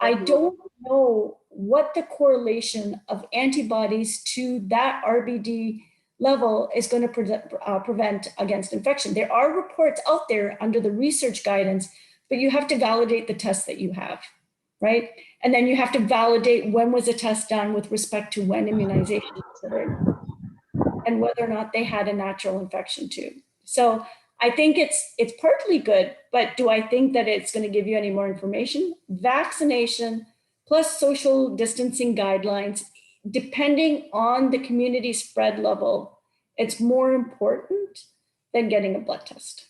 I don't know what the correlation of antibodies to that RBD level is going to prevent against infection. There are reports out there under the research guidance, but you have to validate the tests that you have, right? And then you have to validate when was a test done with respect to when immunization occurred and whether or not they had a natural infection too. So I think it's partly good, but do I think that it's going to give you any more information? Vaccination plus social distancing guidelines, depending on the community spread level, it's more important than getting a blood test.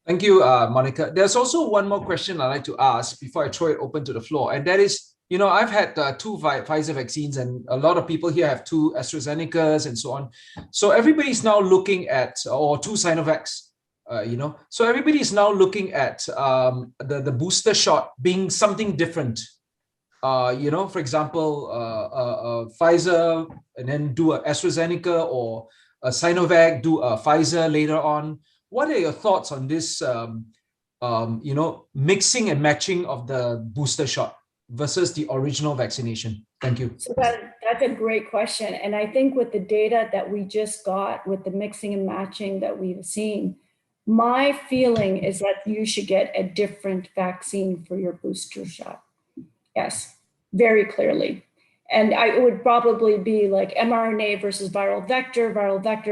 Thank you, Monica. There's also one more question I'd like to ask before I throw it open to the floor. And that is, I've had 2 Pfizer vaccines and a lot of people here have 2 AstraZenecas and so on. So everybody's now looking at, or 2 Sinovacs, So everybody's now looking at the booster shot being something different. For example, Pfizer and then do a AstraZeneca, or a Sinovac, do a Pfizer later on. What are your thoughts on this, mixing and matching of the booster shot versus the original vaccination? Thank you. So that's a great question. And I think with the data that we just got with the mixing and matching that we've seen, my feeling is that you should get a different vaccine for your booster shot. Yes, very clearly. And it would probably be like mRNA versus viral vector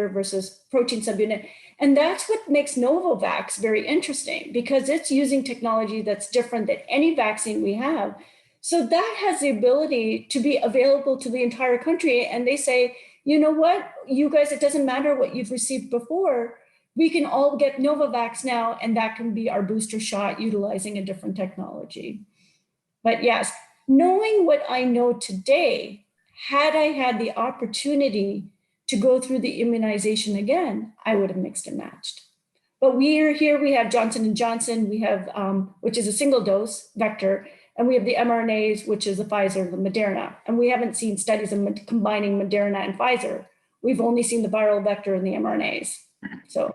versus protein subunit. And that's what makes Novavax very interesting, because it's using technology that's different than any vaccine we have. So that has the ability to be available to the entire country. And they say, you know what, you guys, it doesn't matter what you've received before. We can all get Novavax now, and that can be our booster shot utilizing a different technology. But yes, knowing what I know today, had I had the opportunity to go through the immunization again, I would have mixed and matched. But we have Johnson & Johnson, we have, which is a single dose vector, and we have the mRNAs, which is the Pfizer, the Moderna. And we haven't seen studies of combining Moderna and Pfizer. We've only seen the viral vector and the mRNAs. So.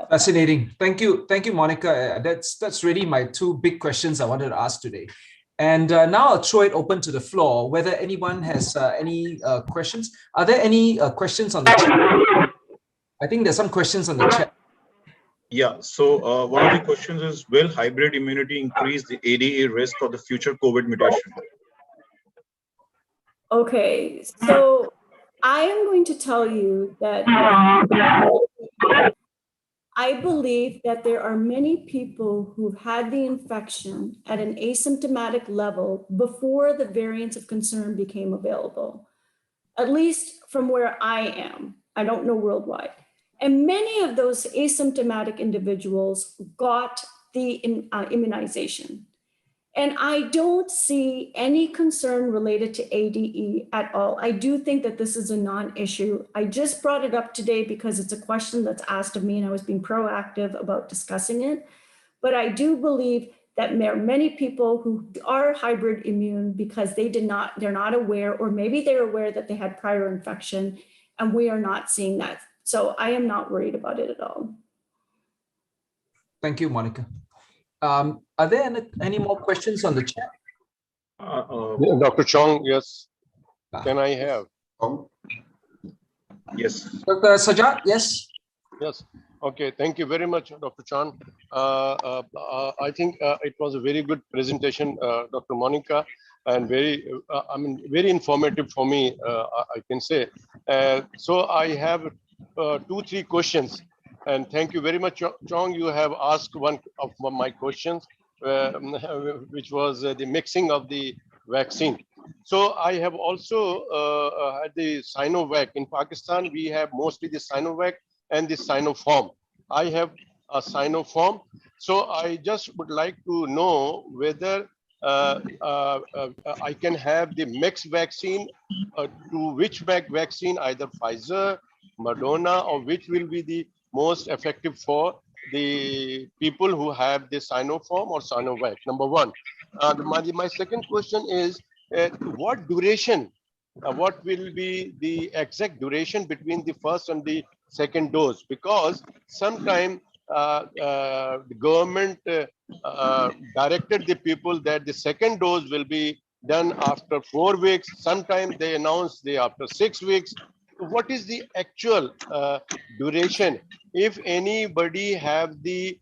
Fascinating. Thank you, Monica. That's really my 2 big questions I wanted to ask today. And now I'll throw it open to the floor, whether anyone has any questions. Are there any questions on the chat? I think there's some questions on the chat. Yeah, so one of the questions is, will hybrid immunity increase the ADA risk of the future COVID mutation? Okay, so I am going to tell you that I believe that there are many people who've had the infection at an asymptomatic level before the variants of concern became available, at least from where I am. I don't know worldwide. And many of those asymptomatic individuals got the immunization. And I don't see any concern related to ADE at all. I do think that this is a non-issue. I just brought it up today because it's a question that's asked of me and I was being proactive about discussing it. But I do believe that there are many people who are hybrid immune because they're not aware, or maybe they're aware that they had prior infection, and we are not seeing that. So I am not worried about it at all. Thank you, Monica. Are there any more questions on the chat? Dr. Chong, yes. Can I have? Yes. Dr. Sajat, yes? Yes. Okay. Thank you very much, Dr. Chan. I think it was a very good presentation, Dr. Monica, and very informative for me, I can say. So I have 2-3 questions. And thank you very much, Chong. You have asked one of my questions, which was the mixing of the vaccine. So I have also had the Sinovac. In Pakistan, we have mostly the Sinovac and the Sinopharm. I have a Sinopharm. So I just would like to know whether I can have the mixed vaccine, to which vaccine, either Pfizer, Moderna, or which will be the most effective for the people who have the Sinopharm or Sinovac, number one. My second question is, what duration, what will be the exact duration between the first and the second dose? Because sometime the government directed the people that the second dose will be done after 4 weeks. Sometimes they announce they after 6 weeks. What is the actual duration? If anybody have the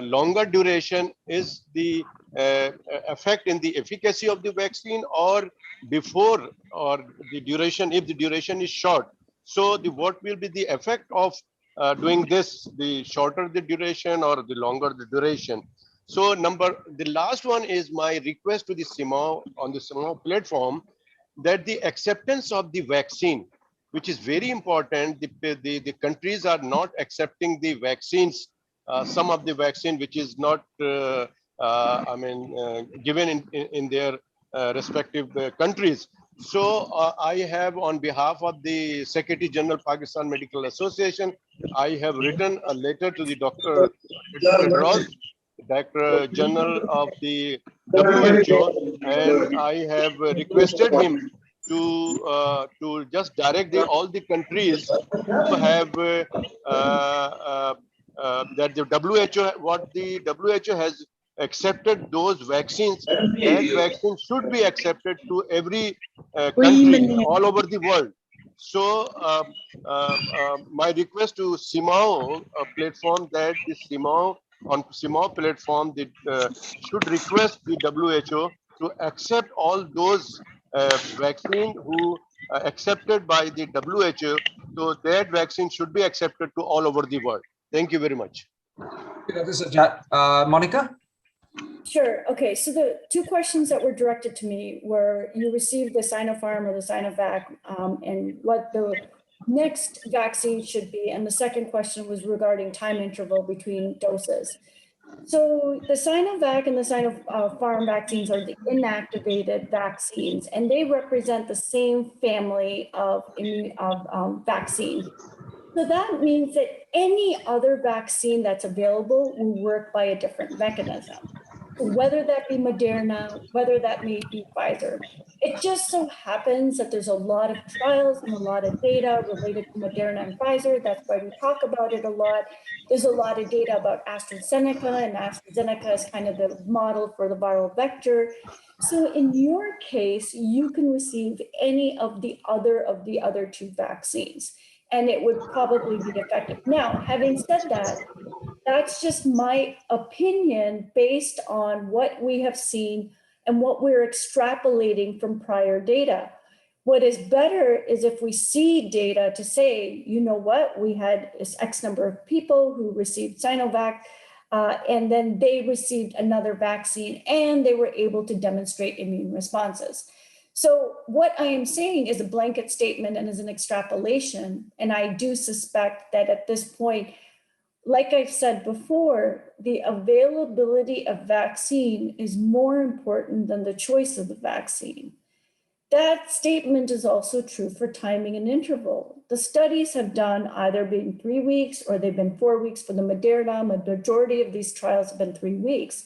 longer duration, is the effect in the efficacy of the vaccine, or before, or the duration, if the duration is short? So what will be the effect of doing this, the shorter the duration or the longer the duration? So the last one is my request to the CMAAO, on the CMAAO platform, that the acceptance of the vaccine, which is very important, the countries are not accepting the vaccines, some of the vaccine which is not, given in their respective countries. So I have, on behalf of the Secretary General Pakistan Medical Association, I have written a letter to the Dr. Tedros, Director General of the WHO, and I have requested him to just direct all the countries who have that the WHO, what the WHO has accepted those vaccines, that vaccine should be accepted to every country all over the world. So my request to CMAAO platform, that the CMAAO, on CMAAO platform, should request the WHO to accept all those vaccine who accepted by the WHO. So that vaccine should be accepted to all over the world. Thank you very much. Dr. Sajjad. Monica? Sure. Okay. So the two questions that were directed to me were, you received the Sinopharm or the Sinovac, and what the next vaccine should be. And the second question was regarding time interval between doses. So the Sinovac and the Sinopharm vaccines are the inactivated vaccines, and they represent the same family of vaccine. So that means that any other vaccine that's available will work by a different mechanism. Whether that be Moderna, whether that may be Pfizer. It just so happens that there's a lot of trials and a lot of data related to Moderna and Pfizer. That's why we talk about it a lot. There's a lot of data about AstraZeneca, and AstraZeneca is kind of the model for the viral vector. So in your case, you can receive any of the other two vaccines, and it would probably be effective. Now, having said that, that's just my opinion based on what we have seen and what we're extrapolating from prior data. What is better is if we see data to say, you know what, we had this X number of people who received Sinovac, and then they received another vaccine and they were able to demonstrate immune responses. So what I am saying is a blanket statement and is an extrapolation. And I do suspect that at this point, like I've said before, the availability of vaccine is more important than the choice of the vaccine. That statement is also true for timing and interval. The studies have done either been 3 weeks or they've been 4 weeks for the Moderna. The majority of these trials have been 3 weeks.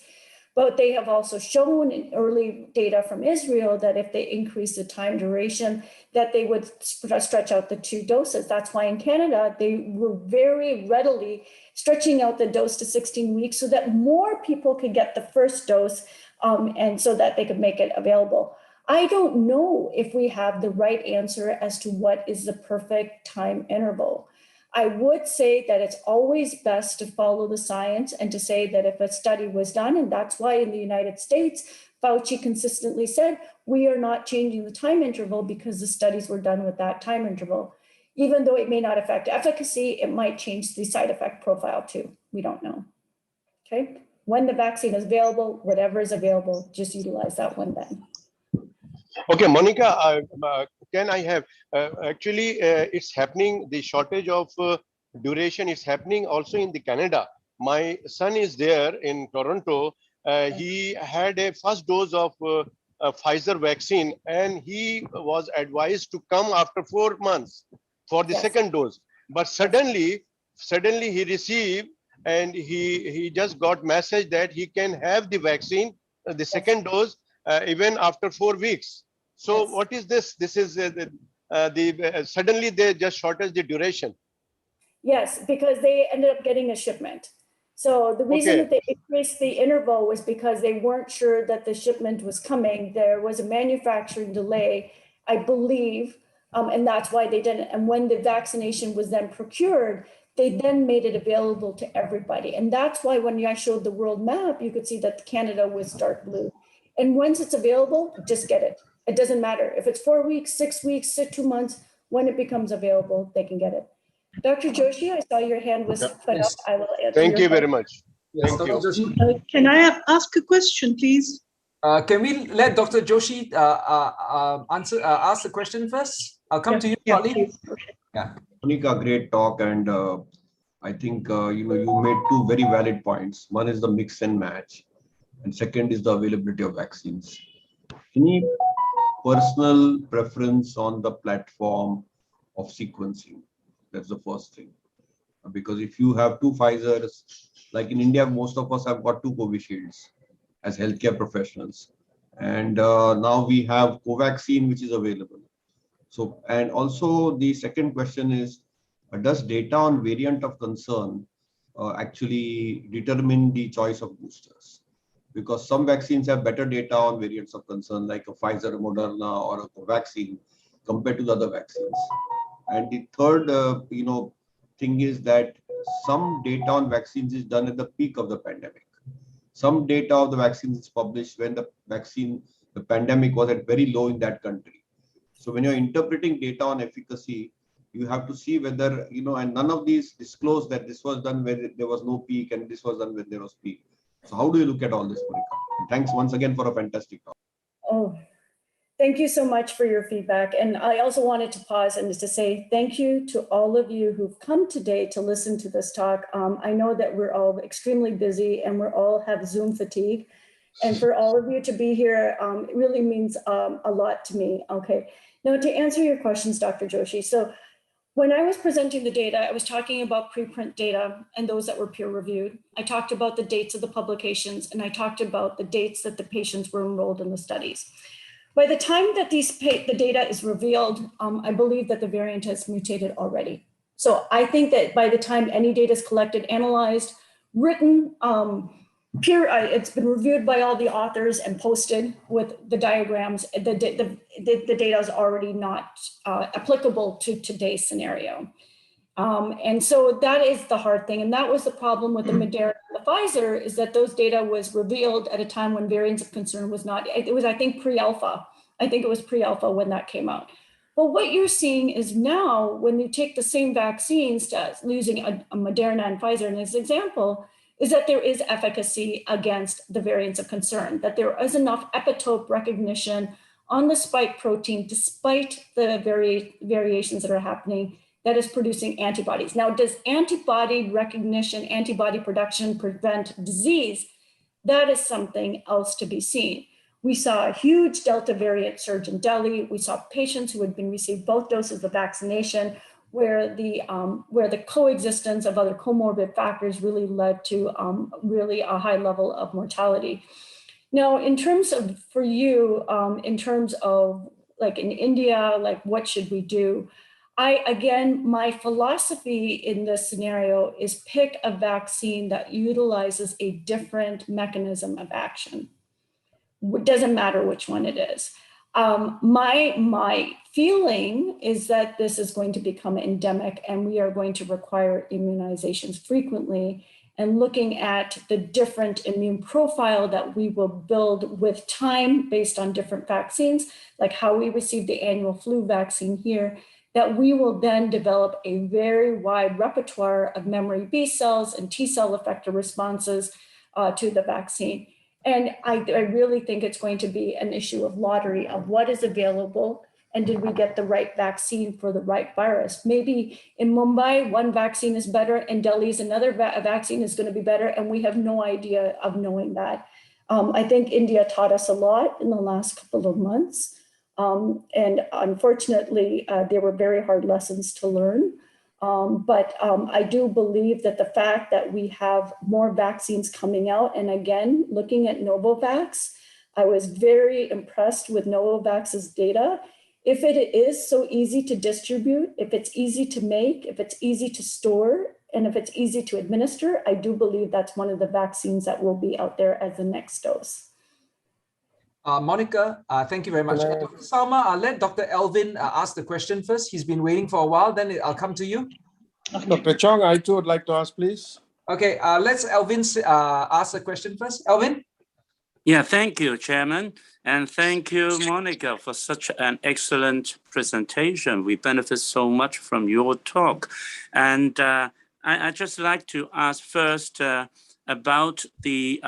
But they have also shown in early data from Israel that if they increase the time duration, that they would stretch out the 2 doses. That's why in Canada, they were very readily stretching out the dose to 16 weeks so that more people could get the first dose, and so that they could make it available. I don't know if we have the right answer as to what is the perfect time interval. I would say that it's always best to follow the science and to say that if a study was done, and that's why in the United States, Fauci consistently said, we are not changing the time interval because the studies were done with that time interval. Even though it may not affect efficacy, it might change the side effect profile too. We don't know. Okay. When the vaccine is available, whatever is available, just utilize that one then. Okay, Monica, can I have, it's happening, the shortage of duration is happening also in the Canada. My son is there in Toronto. He had a first dose of Pfizer vaccine, and he was advised to come after 4 months for the Yes. second dose. But suddenly he received, and he just got message that he can have the vaccine, the second dose, even after 4 weeks. So Yes. what is this? This is suddenly they just shortage the duration. Yes, because they ended up getting a shipment. So the reason that they increased the interval was because they weren't sure that the shipment was coming. There was a manufacturing delay, I believe, and that's why they didn't. And when the vaccination was then procured, they then made it available to everybody. And that's why when I showed the world map, you could see that Canada was dark blue. And once it's available, just get it. It doesn't matter if it's 4 weeks, 6 weeks, 2 months, when it becomes available, they can get it. Dr. Joshi, I saw your hand was put Yes. up. I will answer Thank you your very much. Yes, Thank Dr. you. Joshi. Can I ask a question, please? Can we let Dr. Joshi ask the question first? I'll come to you, Yeah, Polly. please. Okay. Yeah. Monica, great talk, and I think you made two very valid points. One is the mix and match, and second is the availability of vaccines. Any personal preference on the platform of sequencing? That's the first thing. Because if you have two Pfizers, like in India, most of us have got two Covishields as healthcare professionals, and now we have Covaxin, which is available. So, and also the second question is, does data on variant of concern actually determine the choice of boosters? Because some vaccines have better data on variants of concern, like a Pfizer, Moderna, or a Covaxin, compared to the other vaccines. And the third, thing is that some data on vaccines is done at the peak of the pandemic. Some data of the vaccines is published when the pandemic was at very low in that country. So when you're interpreting data on efficacy, you have to see whether, and none of these disclose that this was done when there was no peak and this was done when there was peak. So how do you look at all this, Monica? And thanks once again for a fantastic talk. Oh, thank you so much for your feedback. And I also wanted to pause and to say thank you to all of you who've come today to listen to this talk. I know that we're all extremely busy and we're all have Zoom fatigue. And for all of you to be here, it really means a lot to me. Okay, now to answer your questions, Dr. Joshi. So when I was presenting the data, I was talking about preprint data and those that were peer reviewed. I talked about the dates of the publications, and I talked about the dates that the patients were enrolled in the studies. By the time that the data is revealed, I believe that the variant has mutated already. So I think that by the time any data is collected, analyzed, written, it's been reviewed by all the authors and posted with the diagrams. The data is already not applicable to today's scenario. And so that is the hard thing. And that was the problem with the Moderna and the Pfizer, is that those data was revealed at a time when variants of concern was not, it was, I think, pre-alpha. I think it was pre-alpha when that came out. But what you're seeing is now, when you take the same vaccines, using a Moderna and Pfizer as an example, is that there is efficacy against the variants of concern, that there is enough epitope recognition on the spike protein, despite the variations that are happening, that is producing antibodies. Now, does antibody recognition, antibody production prevent disease? That is something else to be seen. We saw a huge Delta variant surge in Delhi. We saw patients who had been received both doses of vaccination, where the coexistence of other comorbid factors really led to really a high level of mortality. Now, in terms of, for you, in terms of like in India, like what should we do? Again, my philosophy in this scenario is pick a vaccine that utilizes a different mechanism of action. It doesn't matter which one it is. My feeling is that this is going to become endemic and we are going to require immunizations frequently, and looking at the different immune profile that we will build with time based on different vaccines, like how we received the annual flu vaccine here, that we will then develop a very wide repertoire of memory B cells and T cell effector responses to the vaccine. And I really think it's going to be an issue of lottery of what is available and did we get the right vaccine for the right virus. Maybe in Mumbai, one vaccine is better, in Delhi's another vaccine is going to be better, and we have no idea of knowing that. I think India taught us a lot in the last couple of months. And unfortunately, they were very hard lessons to learn. But I do believe that the fact that we have more vaccines coming out, and again, looking at Novavax, I was very impressed with Novavax's data. If it is so easy to distribute, if it's easy to make, if it's easy to store, and if it's easy to administer, I do believe that's one of the vaccines that will be out there as the next dose. Monica, thank you very much. Dr. Salma, I'll let Dr. Elvin ask the question first. He's been waiting for a while, then I'll come to you. Dr. Chong, I too would like to ask, please. Okay, let's Elvin ask the question first. Elvin? Yeah, thank you, Chairman. And thank you, Monica, for such an excellent presentation. We benefit so much from your talk. And I'd just like to ask first about the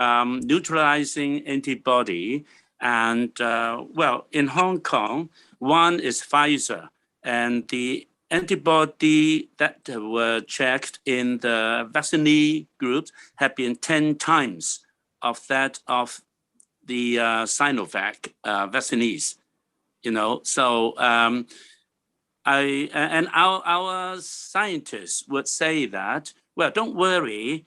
neutralizing antibody. And well, in Hong Kong, one is Pfizer, and the antibody that were checked in the vaccinee group have been 10 times of that of the Sinovac vaccinees, you know. So our scientists would say that, well, don't worry,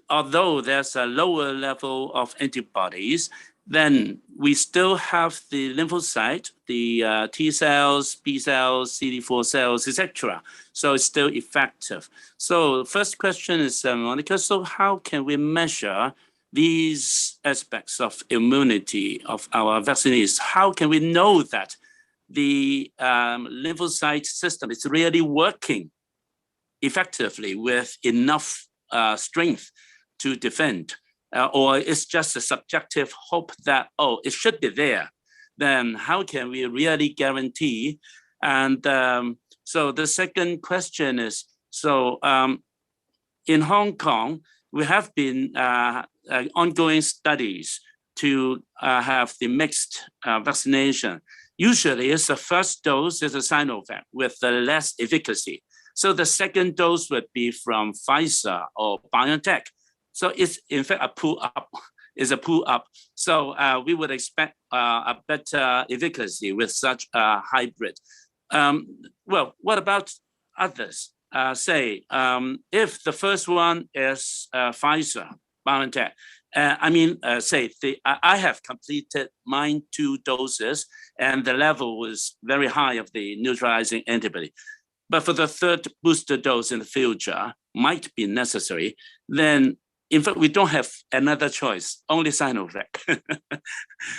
although there's a lower level of antibodies, then we still have the lymphocyte, the T cells, B cells, CD4 cells, etc. So it's still effective. So first question is, Monica, so how can we measure these aspects of immunity of our vaccinees? How can we know that the lymphocyte system is really working effectively with enough strength to defend? Or it's just a subjective hope that, oh, it should be there? Then how can we really guarantee? And so the second question is, so in Hong Kong, we have been ongoing studies to have the mixed vaccination. Usually it's the first dose is a Sinovac with the less efficacy. So the second dose would be from Pfizer or BioNTech. So it's in fact a pull up, is a pull up. So we would expect a better efficacy with such a hybrid. Well, what about others? Say, if the first one is Pfizer, BioNTech, I have completed mine 2 doses and the level was very high of the neutralizing antibody. But for the third booster dose in the future might be necessary, then in fact, we don't have another choice, only Sinovac.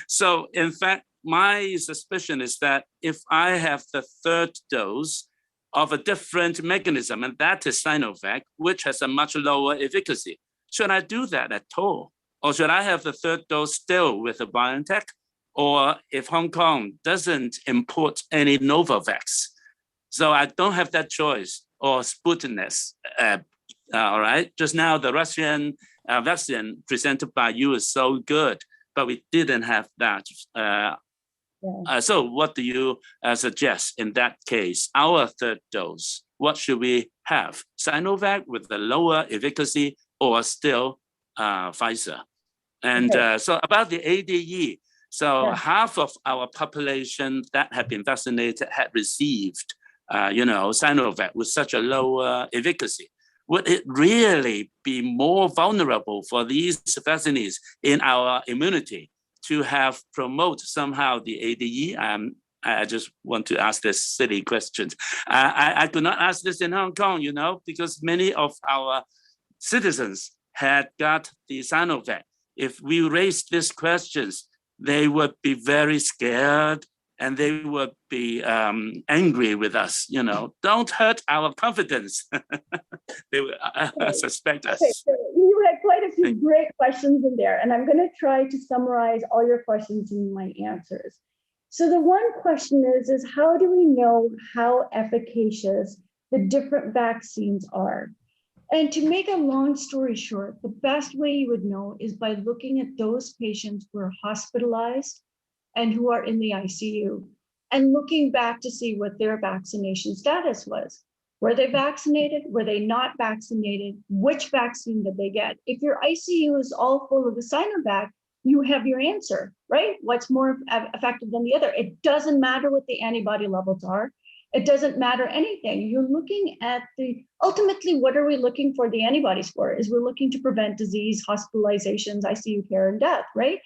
So in fact, my suspicion is that if I have the third dose of a different mechanism, and that is Sinovac, which has a much lower efficacy, should I do that at all? Or should I have the third dose still with the BioNTech? Or if Hong Kong doesn't import any Novavax, so I don't have that choice, or Sputnik, all right? Just now, the Russian vaccine presented by you is so good, but we didn't have that. So what do you suggest in that case? Our third dose, what should we have? Sinovac with the lower efficacy or still Pfizer? And so about the ADE, so half of our population that have been vaccinated had received, Sinovac with such a lower efficacy. Would it really be more vulnerable for these vaccinees in our immunity to have promote somehow the ADE? I just want to ask this silly question. I could not ask this in Hong Kong, because many of our citizens had got the Sinovac. If we raised these questions, they would be very scared and they would be angry with us, Don't hurt our confidence. They would suspect us. Okay, so you had quite a few great questions in there, and I'm going to try to summarize all your questions in my answers. So the one question is how do we know how efficacious the different vaccines are? And to make a long story short, the best way you would know is by looking at those patients who are hospitalized and who are in the ICU and looking back to see what their vaccination status was. Were they vaccinated? Were they not vaccinated? Which vaccine did they get? If your ICU is all full of the Sinovac, you have your answer, right? What's more effective than the other? It doesn't matter what the antibody levels are. It doesn't matter anything. You're looking at ultimately, what are we looking for the antibodies for? Is we're looking to prevent disease, hospitalizations, ICU care, and death, right?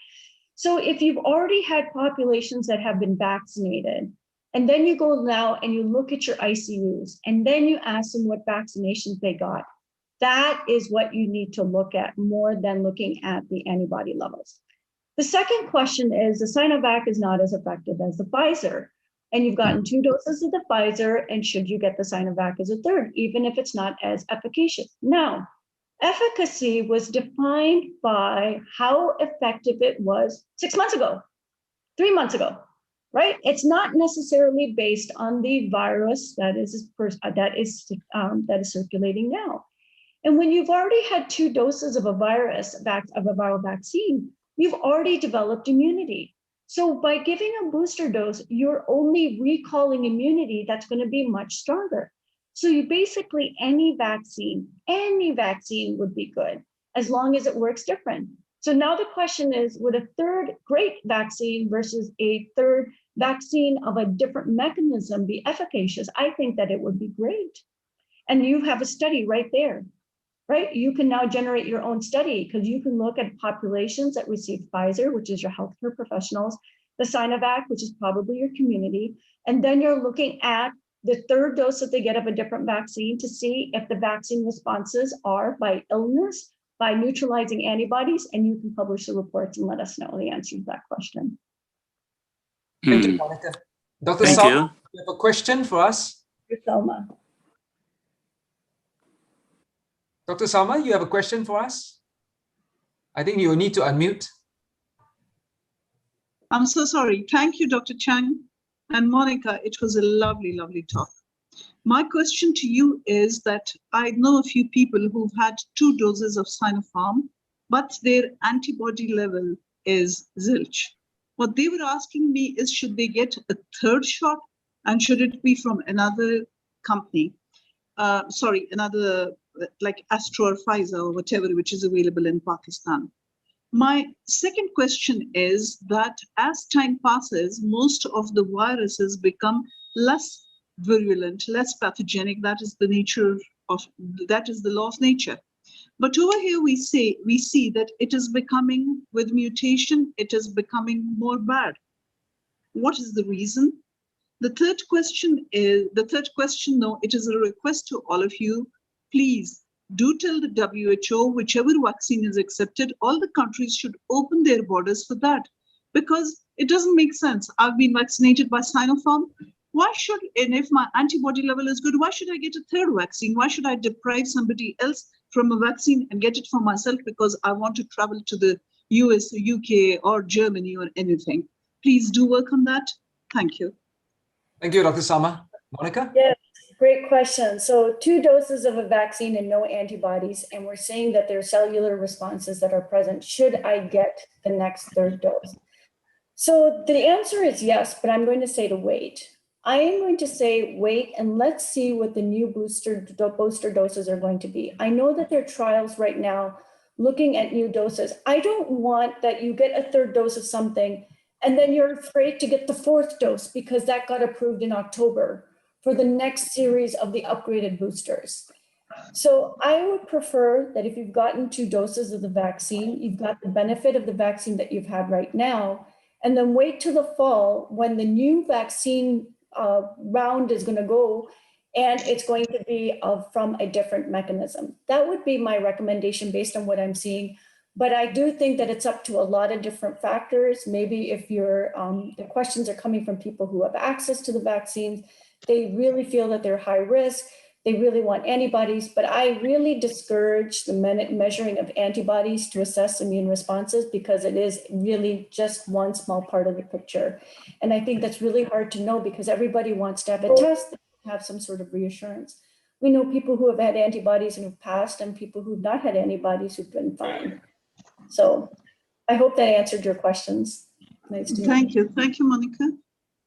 So if you've already had populations that have been vaccinated, and then you go now and you look at your ICUs, and then you ask them what vaccinations they got, that is what you need to look at more than looking at the antibody levels. The second question is the Sinovac is not as effective as the Pfizer. And you've gotten 2 doses of the Pfizer, and should you get the Sinovac as a third, even if it's not as efficacious? Now, efficacy was defined by how effective it was 6 months ago, 3 months ago, right? It's not necessarily based on the virus that is circulating now. And when you've already had 2 doses of a viral vaccine, you've already developed immunity. So by giving a booster dose, you're only recalling immunity that's going to be much stronger. So you basically, any vaccine would be good as long as it works different. So now the question is, would a third great vaccine versus a third vaccine of a different mechanism be efficacious? I think that it would be great. And you have a study right there, right? You can now generate your own study because you can look at populations that receive Pfizer, which is your healthcare professionals, the Sinovac, which is probably your community. And then you're looking at the third dose that they get of a different vaccine to see if the vaccine responses are by illness, by neutralizing antibodies, and you can publish the reports and let us know the answer to that question. Thank you, Monica. Dr. Thank Salma, you have a question for us? Selma. Dr. Salma, you have a question for us? I think you need to unmute. I'm so sorry. Thank you, Dr. Chang and Monica. It was a lovely, lovely talk. My question to you is that I know a few people who've had 2 doses of Sinopharm, but their antibody level is zilch. What they were asking me is, should they get a third shot, and should it be from another company? Another like Astro or Pfizer or whatever, which is available in Pakistan. My second question is that as time passes, most of the viruses become less virulent, less pathogenic. That is the law of nature. But over here we see that it is becoming, with mutation, it is becoming more bad. What is the reason? The third question, no, it is a request to all of you. Please do tell the WHO, whichever vaccine is accepted, all the countries should open their borders for that, because it doesn't make sense. I've been vaccinated by Sinopharm. And if my antibody level is good, why should I get a third vaccine? Why should I deprive somebody else from a vaccine and get it for myself because I want to travel to the US or UK or Germany or anything? Please do work on that. Thank you. Thank you, Dr. Salma. Monica? Yes, great question. So 2 doses of a vaccine and no antibodies, and we're saying that there are cellular responses that are present. Should I get the next third dose? So the answer is yes, but I'm going to say to wait. I am going to say wait and let's see what the new booster doses are going to be. I know that there are trials right now looking at new doses. I don't want that you get a third dose of something and then you're afraid to get the 4th dose because that got approved in October for the next series of the upgraded boosters. So I would prefer that if you've gotten 2 doses of the vaccine, you've got the benefit of the vaccine that you've had right now, and then wait till the fall when the new vaccine round is going to go, and it's going to be from a different mechanism. That would be my recommendation based on what I'm seeing. But I do think that it's up to a lot of different factors. Maybe if the questions are coming from people who have access to the vaccines, they really feel that they're high risk. They really want antibodies, but I really discourage the measuring of antibodies to assess immune responses because it is really just one small part of the picture. And I think that's really hard to know because everybody wants to have a test that have some sort of reassurance. We know people who have had antibodies and have passed and people who've not had antibodies who've been fine. So I hope that answered your questions. Nice to Thank you. Thank you, Monica.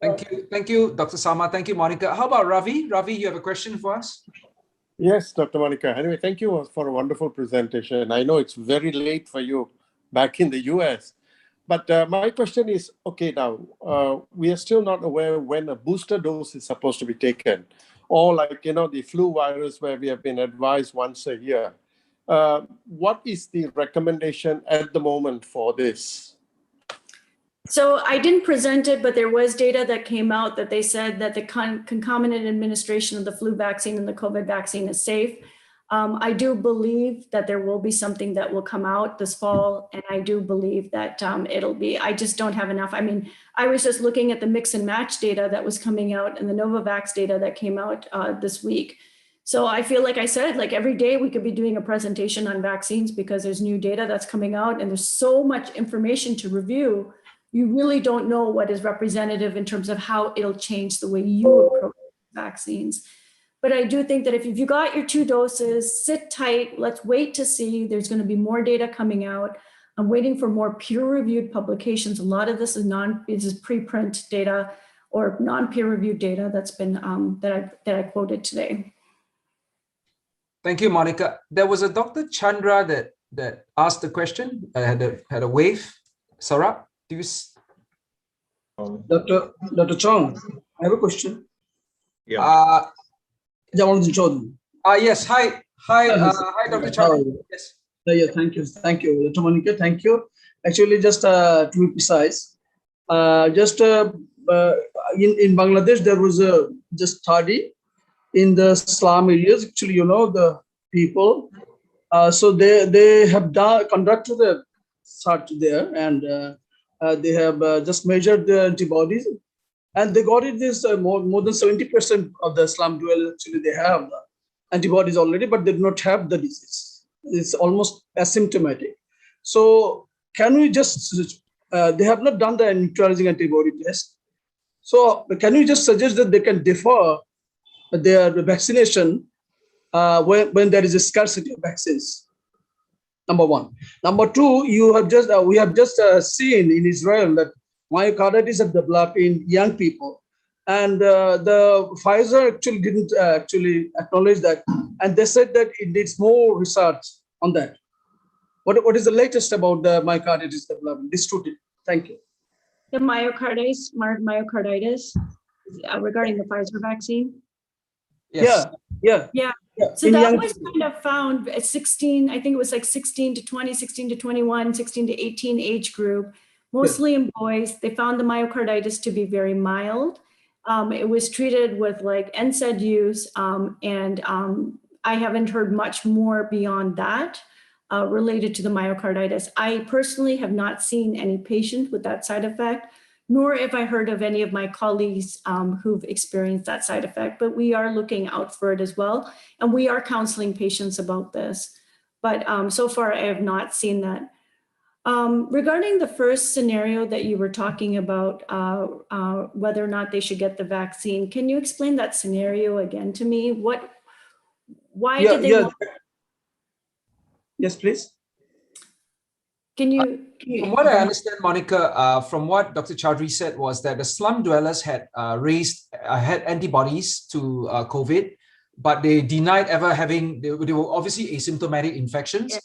Thank you. Thank you, Dr. Sama. Thank you, Monica. How about Ravi? Ravi, you have a question for us? Yes, Dr. Monica. Anyway, thank you for a wonderful presentation. I know it's very late for you back in the US, but my question is, okay, now we are still not aware when a booster dose is supposed to be taken, or like, the flu virus where we have been advised once a year. What is the recommendation at the moment for this? So I didn't present it, but there was data that came out that they said that the concomitant administration of the flu vaccine and the COVID vaccine is safe. I do believe that there will be something that will come out this fall, and I do believe that I just don't have enough. I mean, I was just looking at the mix and match data that was coming out and the Novavax data that came out this week. So I feel like I said, like every day we could be doing a presentation on vaccines because there's new data that's coming out and there's so much information to review. You really don't know what is representative in terms of how it'll change the way you approach vaccines. But I do think that if you got your 2 doses, sit tight, let's wait to see. There's going to be more data coming out. I'm waiting for more peer-reviewed publications. A lot of this is preprint data or non-peer-reviewed data that's been that I quoted today. Thank you, Monica. There was a Dr. Chandra that asked the question, had a wave. Sarah? Do you Dr. Chong, I have a question. Yeah. Yes. Hi, Dr. Chandra. Yes. Yeah, thank you, Dr. Monica. Thank you. Actually, just to be precise, in Bangladesh there was a just study in the slum areas. Actually, the people. So they have conducted a search there and. They have just measured the antibodies, and they got it. This more than 70% of the slum dwellers actually they have the antibodies already, but they do not have the disease. It's almost asymptomatic. So can we just? They have not done the neutralizing antibody test. So can you just suggest that they can defer their vaccination when there is a scarcity of vaccines? Number one. Number two, we have just seen in Israel that myocarditis have developed in young people, and the Pfizer actually didn't acknowledge that, and they said that it needs more research on that. What is the latest about the myocarditis development? This student. Thank you. The myocarditis regarding the Pfizer vaccine. Yes. Yeah. So that was kind of found at 16, I think it was like 16 to 20, 16 to 21, 16 to 18 age group, mostly in boys. They found the myocarditis to be very mild. It was treated with like NSAID use, and I haven't heard much more beyond that related to the myocarditis. I personally have not seen any patient with that side effect, nor have I heard of any of my colleagues who've experienced that side effect, but we are looking out for it as well. And we are counseling patients about this, but so far I have not seen that. Regarding the first scenario that you were talking about, whether or not they should get the vaccine, can you explain that scenario again to me? Why did they want? Yes, please. Can you? From what I understand, Monica, from what Dr. Chaudhary said was that the slum dwellers had had antibodies to COVID, but they denied ever having. They were obviously asymptomatic infections,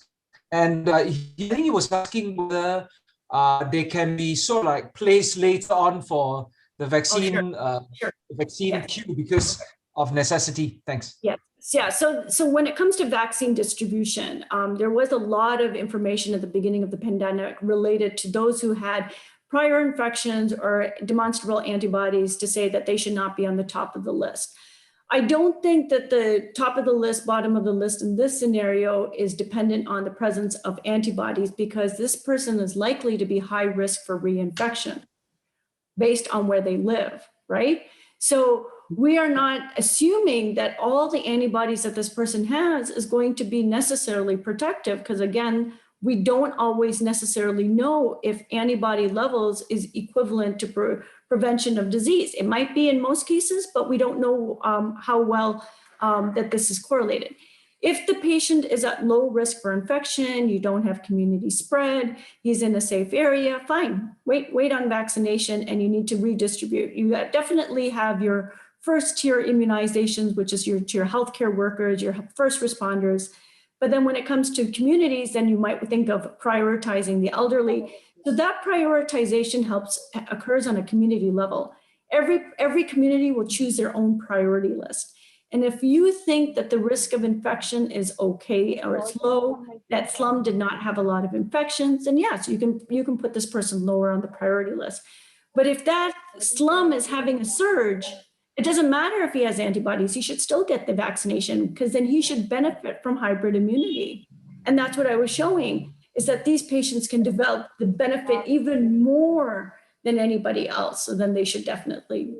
and I think he was asking whether they can be sort of like placed later on for the vaccine, vaccine queue because of necessity. Thanks. Yeah. So when it comes to vaccine distribution, there was a lot of information at the beginning of the pandemic related to those who had prior infections or demonstrable antibodies to say that they should not be on the top of the list. I don't think that the top of the list, bottom of the list in this scenario is dependent on the presence of antibodies, because this person is likely to be high risk for reinfection based on where they live, right? So we are not assuming that all the antibodies that this person has is going to be necessarily protective, because again, we don't always necessarily know if antibody levels is equivalent to prevention of disease. It might be in most cases, but we don't know how well that this is correlated. If the patient is at low risk for infection, you don't have community spread, he's in a safe area, fine, wait on vaccination, and you need to redistribute. You definitely have your first tier immunizations, which is your healthcare workers, your first responders. But then when it comes to communities, then you might think of prioritizing the elderly. So that prioritization occurs on a community level. Every community will choose their own priority list. And if you think that the risk of infection is okay or it's low, that slum did not have a lot of infections, then yes, you can put this person lower on the priority list. But if that slum is having a surge, it doesn't matter if he has antibodies, he should still get the vaccination, because then he should benefit from hybrid immunity. And that's what I was showing, is that these patients can develop the benefit even more than anybody else. So then they should definitely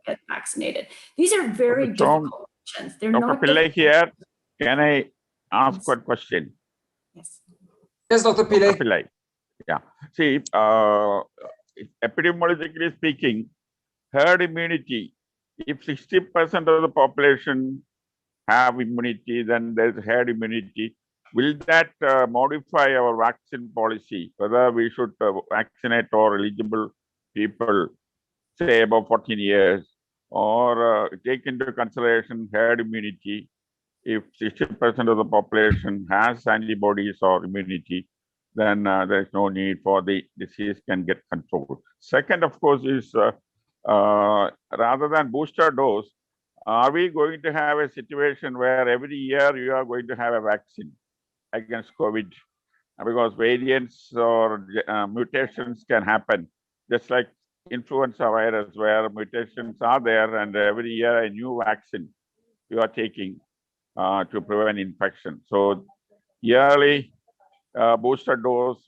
get vaccinated. These are very difficult questions. They're Dr. not Pillai here. Can I ask Yes. one question? Yes. Yes, Dr. Dr. Pillai. Pillai. Yeah. See, epidemiologically speaking, herd immunity, if 60% of the population have immunity, then there's herd immunity. Will that modify our vaccine policy, whether we should vaccinate all eligible people, say above 14 years, or take into consideration herd immunity? If 60% of the population has antibodies or immunity, then there's no need for the disease can get controlled. Second, of course, is rather than booster dose, are we going to have a situation where every year you are going to have a vaccine against COVID? Because variants or mutations can happen, just like influenza virus, where mutations are there, and every year a new vaccine you are taking to prevent infection. So yearly booster dose,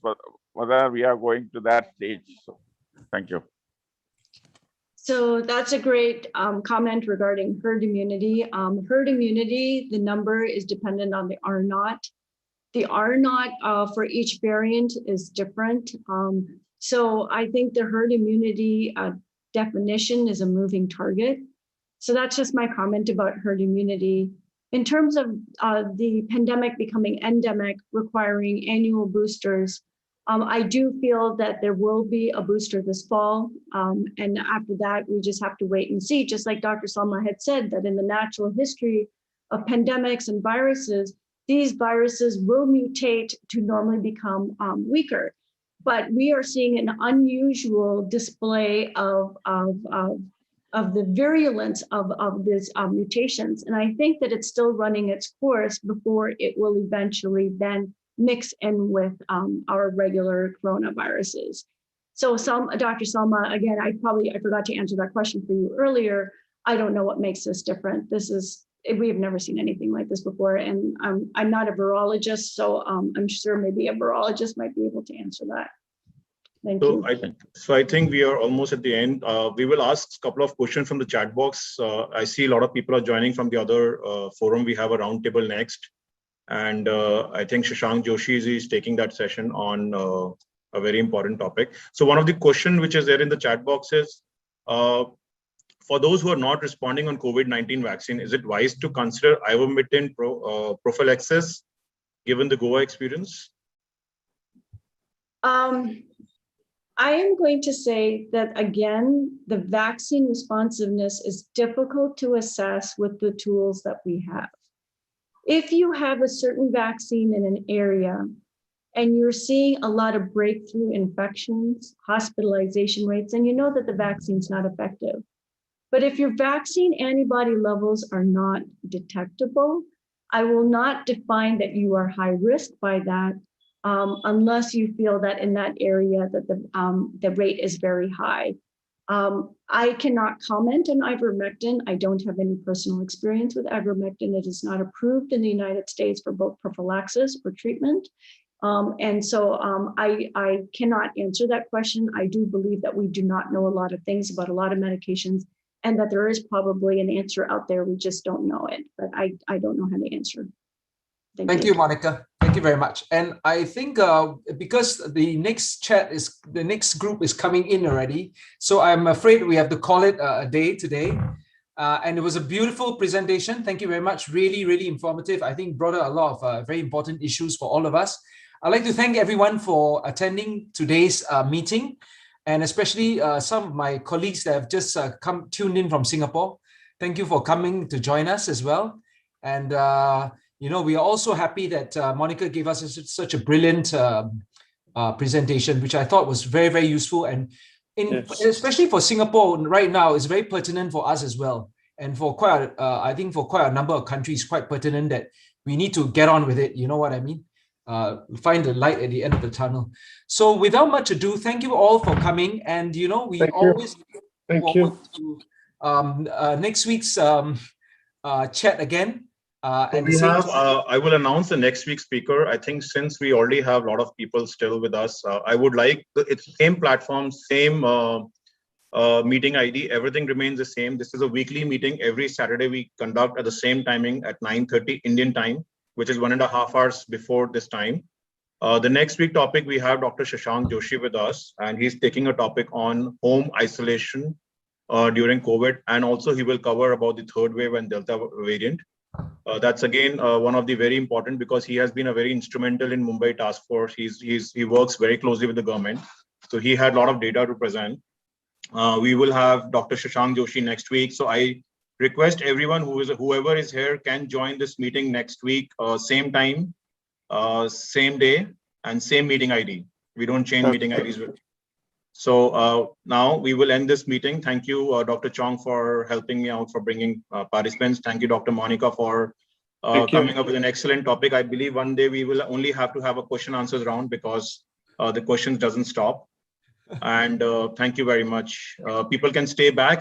whether we are going to that stage. So, thank you. So that's a great comment regarding herd immunity. Herd immunity, the number is dependent on the R naught. The R naught for each variant is different. So I think the herd immunity definition is a moving target. So that's just my comment about herd immunity. In terms of the pandemic becoming endemic, requiring annual boosters, I do feel that there will be a booster this fall. And after that, we just have to wait and see, just like Dr. Salma had said, that in the natural history of pandemics and viruses, these viruses will mutate to normally become weaker. But we are seeing an unusual display of the virulence of these mutations. And I think that it's still running its course before it will eventually then mix in with our regular coronaviruses. So Dr. Salma, again, I forgot to answer that question for you earlier. I don't know what makes this different. We have never seen anything like this before. And I'm not a virologist, so I'm sure maybe a virologist might be able to answer that. Thank you. So I think we are almost at the end. We will ask a couple of questions from the chat box. I see a lot of people are joining from the other forum. We have a roundtable next. And I think Shashank Joshi is taking that session on a very important topic. So one of the questions which is there in the chat box is, for those who are not responding on COVID-19 vaccine, is it wise to consider ivermectin prophylaxis given the Goa experience? I am going to say that, again, the vaccine responsiveness is difficult to assess with the tools that we have. If you have a certain vaccine in an area and you're seeing a lot of breakthrough infections, hospitalization rates, and you know that the vaccine's not effective. But if your vaccine antibody levels are not detectable, I will not define that you are high risk by that unless you feel that in that area that the rate is very high. I cannot comment on ivermectin. I don't have any personal experience with ivermectin. It is not approved in the United States for both prophylaxis or treatment. And so I cannot answer that question. I do believe that we do not know a lot of things about a lot of medications, and that there is probably an answer out there. We just don't know it, but I don't know how to answer. Thank you, Monica. Thank you very much. And I think because the next group is coming in already, so I'm afraid we have to call it a day today. And it was a beautiful presentation. Thank you very much. Really, really informative. I think brought out a lot of very important issues for all of us. I'd like to thank everyone for attending today's meeting, and especially some of my colleagues that have just tuned in from Singapore. Thank you for coming to join us as well. And we are also happy that Monica gave us such a brilliant presentation, which I thought was very, very useful. And especially for Singapore right now, it's very pertinent for us as well. And for I think for quite a number of countries, quite pertinent that we need to get on with it. You know what I mean? Find the light at the end of the tunnel. So without much ado, thank you all for coming. And, we always look forward to next week's chat again. And we have, I will announce the next week's speaker. I think since we already have a lot of people still with us, I would like, it's the same platform, same meeting ID, everything remains the same. This is a weekly meeting. Every Saturday we conduct at the same timing at 9:30 Indian time, which is 1.5 hours before this time. The next week topic, we have Dr. Shashank Joshi with us, and he's taking a topic on home isolation during COVID. And also he will cover about the third wave and Delta variant. That's again one of the very important, because he has been a very instrumental in Mumbai task force. He works very closely with the government, so he had a lot of data to present. We will have Dr. Shashank Joshi next week. So I request everyone whoever is here can join this meeting next week, same time, same day, and same meeting ID. We don't change meeting IDs. So now we will end this meeting. Thank you, Dr. Chong, for helping me out, for bringing participants. Thank you, Dr. Monica, for coming up with an excellent topic. I believe one day we will only have to have a question answers round, because the questions doesn't stop. And thank you very much. People can stay back.